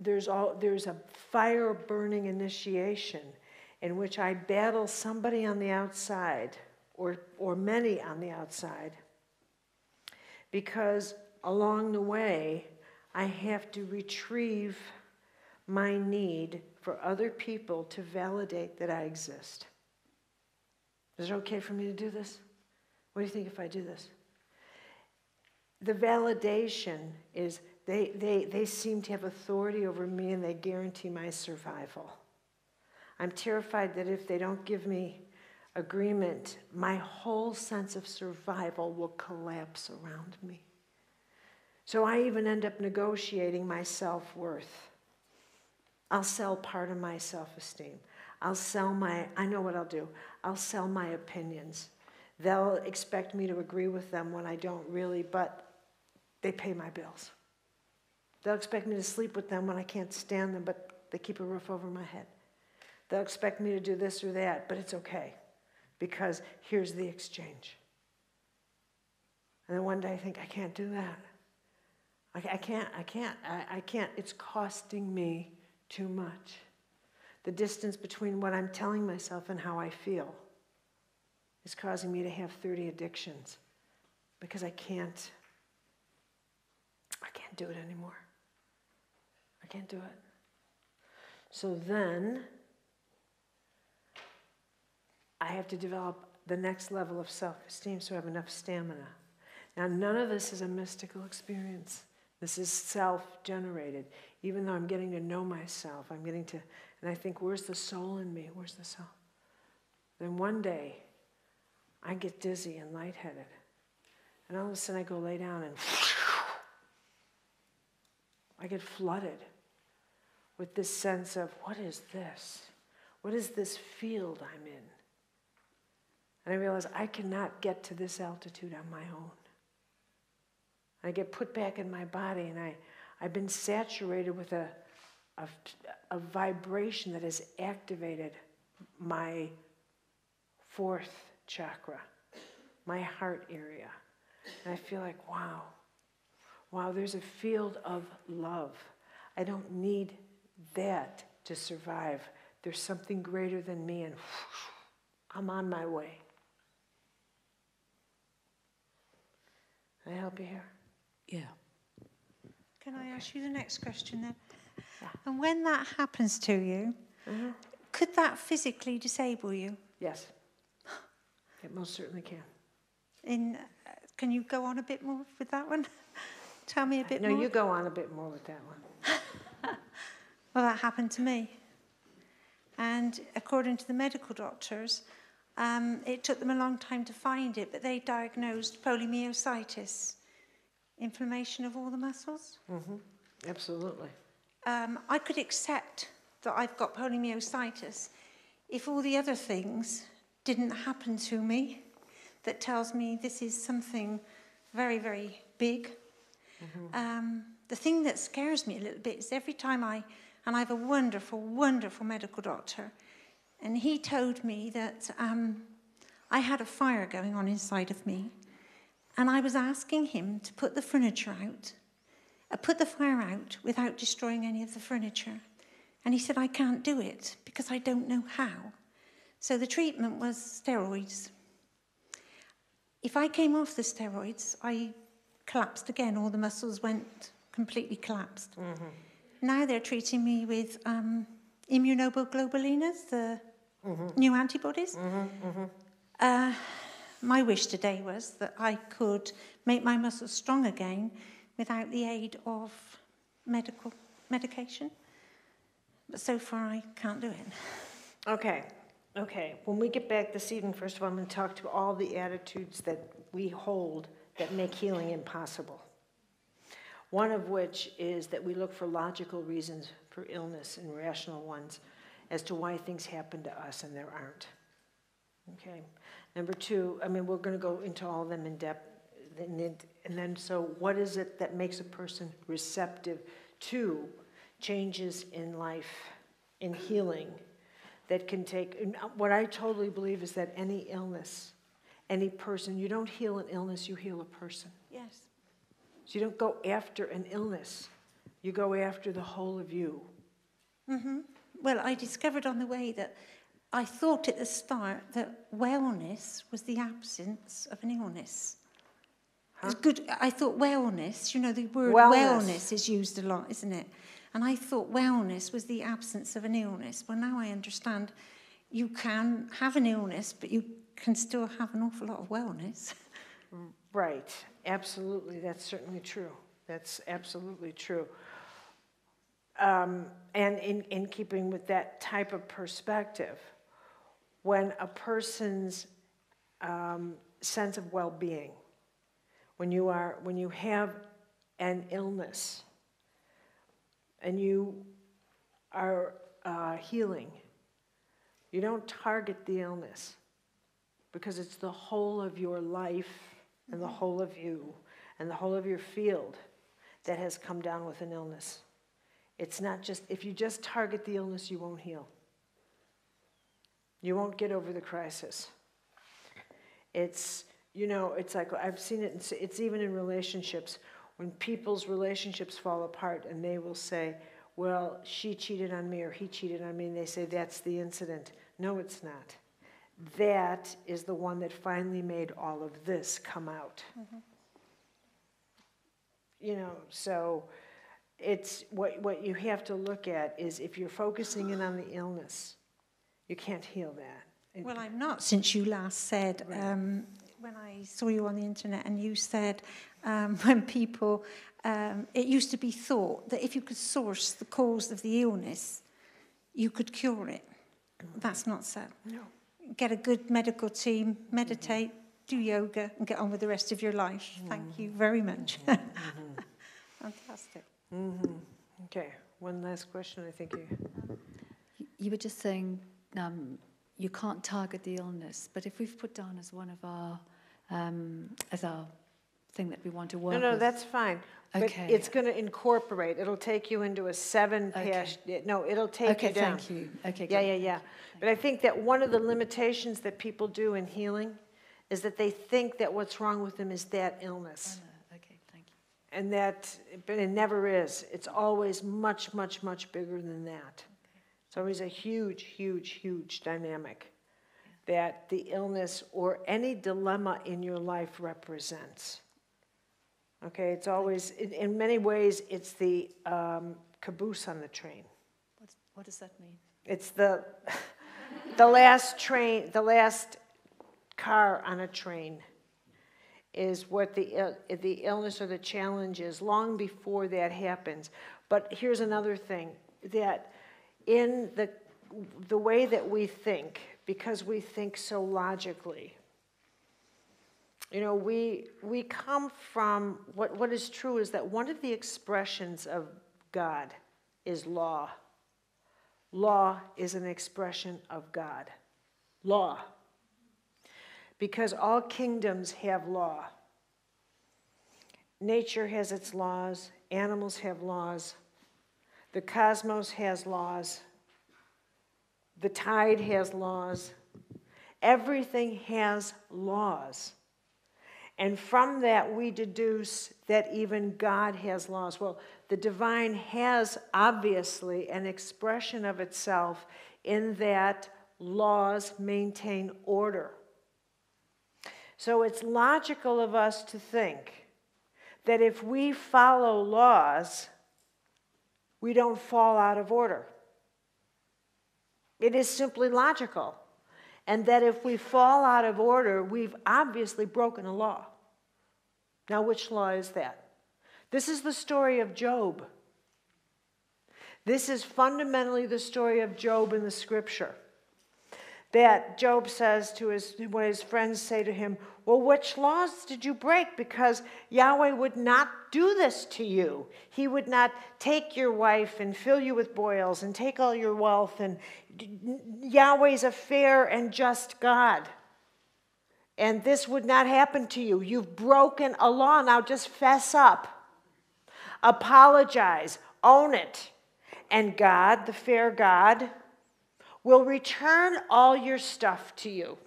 there's a fire-burning initiation in which I battle somebody on the outside, or many on the outside, because along the way, I have to retrieve my need for other people to validate that I exist. Is it okay for me to do this? What do you think if I do this? The validation is they seem to have authority over me and they guarantee my survival. I'm terrified that if they don't give me agreement, my whole sense of survival will collapse around me. So I even end up negotiating my self-worth. I'll sell part of my self-esteem. I know what I'll do. I'll sell my opinions. They'll expect me to agree with them when I don't really, but they pay my bills. They'll expect me to sleep with them when I can't stand them, but they keep a roof over my head. They'll expect me to do this or that, but it's okay, because here's the exchange. And then one day I think, I can't do that. I can't. It's costing me too much. The distance between what I'm telling myself and how I feel is causing me to have 30 addictions, because I can't do it anymore. I can't do it. So then I have to develop the next level of self-esteem so I have enough stamina. Now, none of this is a mystical experience. This is self-generated. Even though I'm getting to know myself, and I think, where's the soul in me? Where's the soul? Then one day, I get dizzy and lightheaded. And all of a sudden, I go lay down and I get flooded with this sense of, what is this? What is this field I'm in? And I realize I cannot get to this altitude on my own. I get put back in my body, and I've been saturated with a vibration that has activated my fourth chakra, my heart area. And I feel like, wow, there's a field of love. I don't need that to survive. There's something greater than me, and I'm on my way. Can I help you here?
Yeah.
Can I ask you the next question then? Yeah. And when that happens to you, could that physically disable you?
Yes. It most certainly can.
Can you go on a bit more with that one? Tell me a bit more.
No, you go on a bit more with that one.
Well, that happened to me. And according to the medical doctors, it took them a long time to find it, but they diagnosed polymyositis, inflammation of all the muscles.
Mm-hmm. Absolutely.
I could accept that I've got polymyositis if all the other things didn't happen to me that tells me this is something very, very big. Mm-hmm. The thing that scares me a little bit is every time and I have a wonderful, wonderful medical doctor, and he told me that I had a fire going on inside of me, and I was asking him to put the furniture out, put the fire out without destroying any of the furniture. And he said, I can't do it because I don't know how. So the treatment was steroids. If I came off the steroids, I collapsed again. All the muscles went completely collapsed. Mm-hmm. Now they're treating me with immunoglobulinas, the new antibodies. Mm-hmm. Mm-hmm. My wish today was that I could make my muscles strong again without the aid of medication. But so far, I can't do it.
Okay. When we get back this evening, first of all, I'm going to talk to all the attitudes that we hold that make healing impossible. One of which is that we look for logical reasons for illness and rational ones as to why things happen to us and there aren't. Okay. Number two, we're going to go into all of them in depth. And then, so what is it that makes a person receptive to changes in life, in healing, that can take, what I totally believe is that any illness, any person, you don't heal an illness, you heal a person.
Yes.
So you don't go after an illness, you go after the whole of you.
Mm-hmm. Well, I discovered on the way that I thought at the start that wellness was the absence of an illness. It's good. I thought wellness, you know, the word wellness is used a lot, isn't it? And I thought wellness was the absence of an illness. Well, now I understand you can have an illness, but you can still have an awful lot of wellness.
Right, absolutely, that's certainly true. That's absolutely true. And in keeping with that type of perspective, when a person's sense of well-being, when you have an illness and you are healing, you don't target the illness because it's the whole of your life and the whole of you and the whole of your field that has come down with an illness. It's not just, if you just target the illness, you won't heal. You won't get over the crisis. It's, you know, it's like, I've seen it, it's even in relationships, when people's relationships fall apart and they will say, well, she cheated on me or he cheated on me, and they say, that's the incident. No, it's not. That is the one that finally made all of this come out. Mm-hmm. You know, so it's what you have to look at is if you're focusing in on the illness, you can't heal that.
Well, I'm not, since you last said, when I saw you on the internet and you said when people, it used to be thought that if you could source the cause of the illness, you could cure it. That's not so.
No.
Get a good medical team, meditate, do yoga, and get on with the rest of your life. Thank you very much. Fantastic.
Okay, one last question, I think
You were just saying you can't target the illness, but if we've put down as one of our, as our thing that we want to work with.
No, that's fine.
Okay.
But it's going to incorporate. It'll take you into a 7-page. Okay. No, it'll take you down.
Thank you. Okay,
Yeah. But I think that one of the limitations that people do in healing is that they think that what's wrong with them is that illness.
Okay, thank you.
And that, but it never is. It's always much, much, much bigger than that. Okay. It's always a huge, huge, huge dynamic that the illness or any dilemma in your life represents. Okay, it's always, in many ways, it's the caboose on the train.
What does that mean?
It's the last train, the last car on a train is what the illness or the challenge is long before that happens. But here's another thing, that in the way that we think, because we think so logically, you know, we come from, what is true is that one of the expressions of God is law. Law is an expression of God. Law. Because all kingdoms have law. Nature has its laws. Animals have laws. The cosmos has laws. The tide has laws. Everything has laws. And from that, we deduce that even God has laws. Well, the divine has obviously an expression of itself in that laws maintain order. So it's logical of us to think that if we follow laws, we don't fall out of order. It is simply logical. And that if we fall out of order, we've obviously broken a law. Now, which law is that? This is the story of Job. This is fundamentally the story of Job in the scripture. That Job says to when his friends say to him, well, which laws did you break? Because Yahweh would not do this to you. He would not take your wife and fill you with boils and take all your wealth. And Yahweh's a fair and just God. And this would not happen to you. You've broken a law. Now just fess up. Apologize. Own it. And God, the fair God, will return all your stuff to you.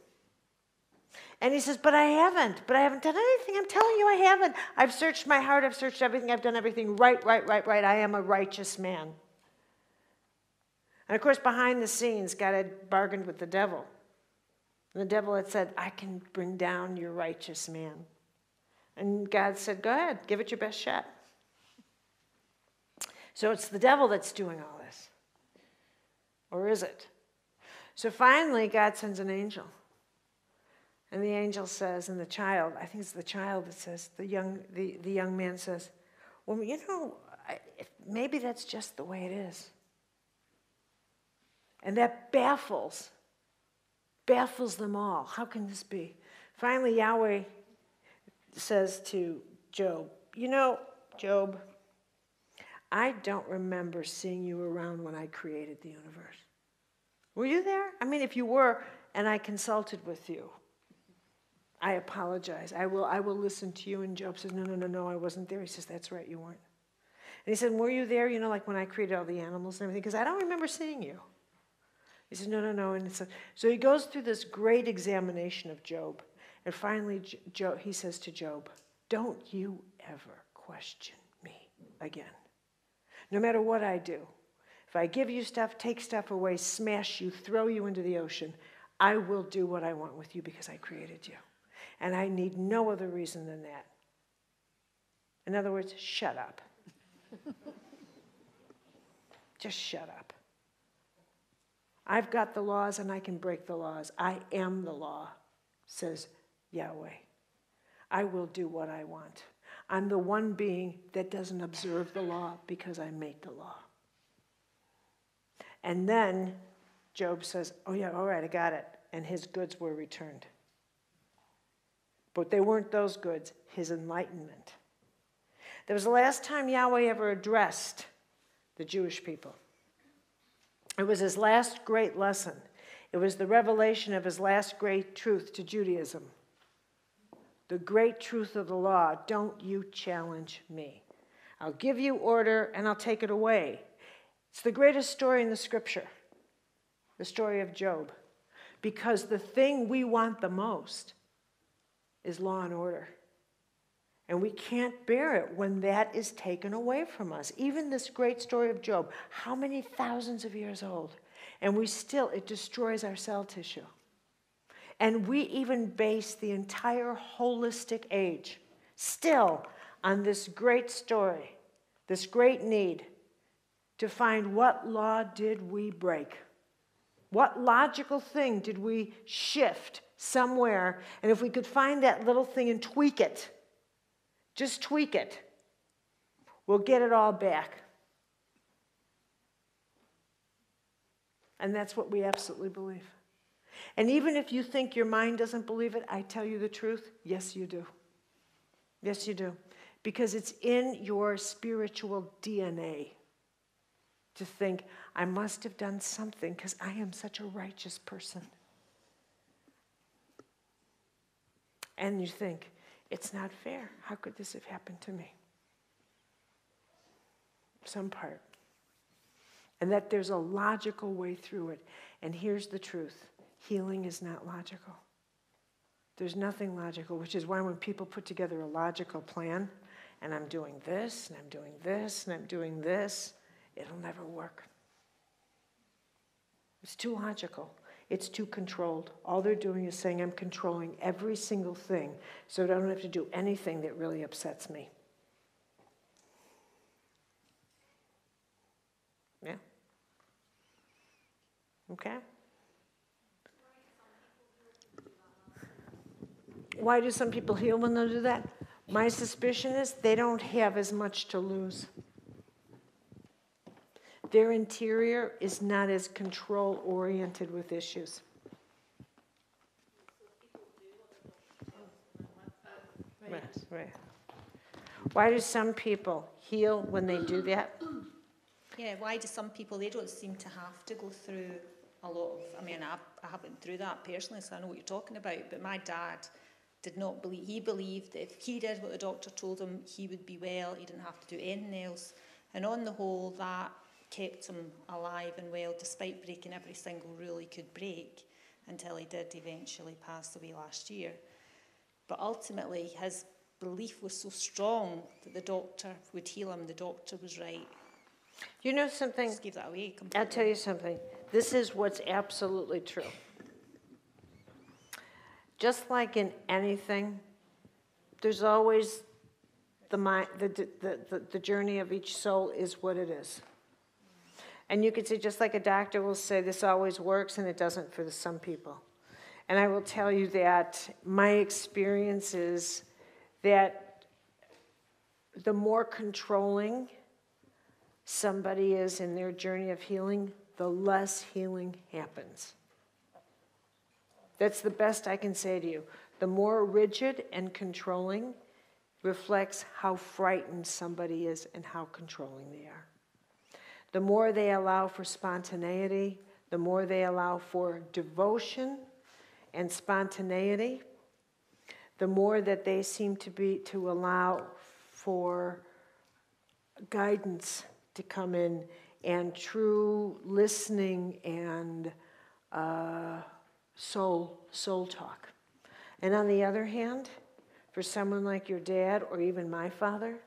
And he says, but I haven't done anything. I'm telling you I haven't. I've searched my heart. I've searched everything. I've done everything right. I am a righteous man. And of course, behind the scenes, God had bargained with the devil. And the devil had said, I can bring down your righteous man. And God said, go ahead, give it your best shot. So it's the devil that's doing all this. Or is it? So finally, God sends an angel. And the angel says, and the child, I think it's the child that says, the young man says, well, you know, maybe that's just the way it is. And that baffles them all. How can this be? Finally, Yahweh says to Job, you know, Job, I don't remember seeing you around when I created the universe. Were you there? I mean, if you were, and I consulted with you, I apologize. I will listen to you. And Job says, no, I wasn't there. He says, that's right, you weren't. And he said, were you there, you know, like when I created all the animals and everything? Because I don't remember seeing you. He says, no. And so he goes through this great examination of Job. And finally, he says to Job, don't you ever question me again. No matter what I do. If I give you stuff, take stuff away, smash you, throw you into the ocean, I will do what I want with you because I created you. And I need no other reason than that. In other words, shut up. Just shut up. I've got the laws and I can break the laws. I am the law, says Yahweh. I will do what I want. I'm the one being that doesn't observe the law because I make the law. And then Job says, oh yeah, all right, I got it. And his goods were returned. But they weren't those goods, his enlightenment. That was the last time Yahweh ever addressed the Jewish people. It was his last great lesson. It was the revelation of his last great truth to Judaism. The great truth of the law, don't you challenge me. I'll give you order and I'll take it away. It's the greatest story in the scripture, the story of Job. Because the thing we want the most is law and order. And we can't bear it when that is taken away from us. Even this great story of Job, how many thousands of years old? And it destroys our cell tissue. And we even base the entire holistic age still on this great story, this great need to find what law did we break? What logical thing did we shift somewhere? And if we could find that little thing and tweak it, just tweak it, we'll get it all back. And that's what we absolutely believe. And even if you think your mind doesn't believe it, I tell you the truth, yes, you do. Yes, you do. Because it's in your spiritual DNA to think, I must have done something because I am such a righteous person. And you think, it's not fair. How could this have happened to me? Some part. And that there's a logical way through it. And here's the truth. Healing is not logical. There's nothing logical, which is why when people put together a logical plan, and I'm doing this, and I'm doing this, and I'm doing this, it'll never work. It's too logical. It's too controlled. All they're doing is saying, I'm controlling every single thing, so I don't have to do anything that really upsets me. Yeah? Okay? Why do some people heal when they do that? My suspicion is they don't have as much to lose. Their interior is not as control-oriented with issues. Right. Why do some people heal when they do that?
Yeah, why do some people, they don't seem to have to go through a lot of, I haven't been through that personally, so I know what you're talking about, but my dad did not believe, he believed that if he did what the doctor told him, he would be well, he didn't have to do anything else. And on the whole, that kept him alive and well, despite breaking every single rule he could break, until he did eventually pass away last year. But ultimately, his belief was so strong that the doctor would heal him. The doctor was right.
You know something?
Just give that away completely.
I'll tell you something. This is what's absolutely true. Just like in anything, there's always the journey of each soul is what it is. And you could say, just like a doctor will say, this always works, and it doesn't for some people. And I will tell you that my experience is that the more controlling somebody is in their journey of healing, the less healing happens. That's the best I can say to you. The more rigid and controlling reflects how frightened somebody is and how controlling they are. The more they allow for spontaneity, the more they allow for devotion and spontaneity, the more that they seem to allow for guidance to come in and true listening and soul talk. And on the other hand, for someone like your dad or even my father,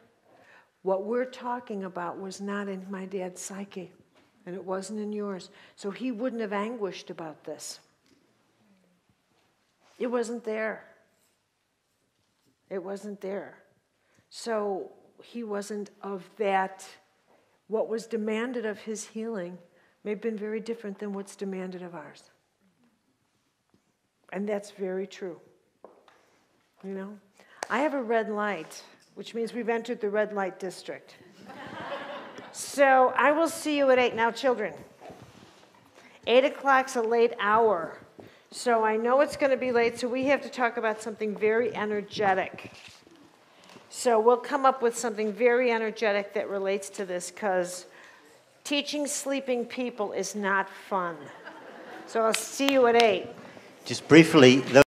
what we're talking about was not in my dad's psyche, and it wasn't in yours. So he wouldn't have anguished about this. It wasn't there. It wasn't there. So he wasn't of that. What was demanded of his healing may have been very different than what's demanded of ours. And that's very true. You know? I have a red light, which means we've entered the red light district. So I will see you at 8. Now, children, 8 o'clock's a late hour. So I know it's going to be late, so we have to talk about something very energetic. So we'll come up with something very energetic that relates to this, because teaching sleeping people is not fun. So I'll see you at 8.
Just briefly,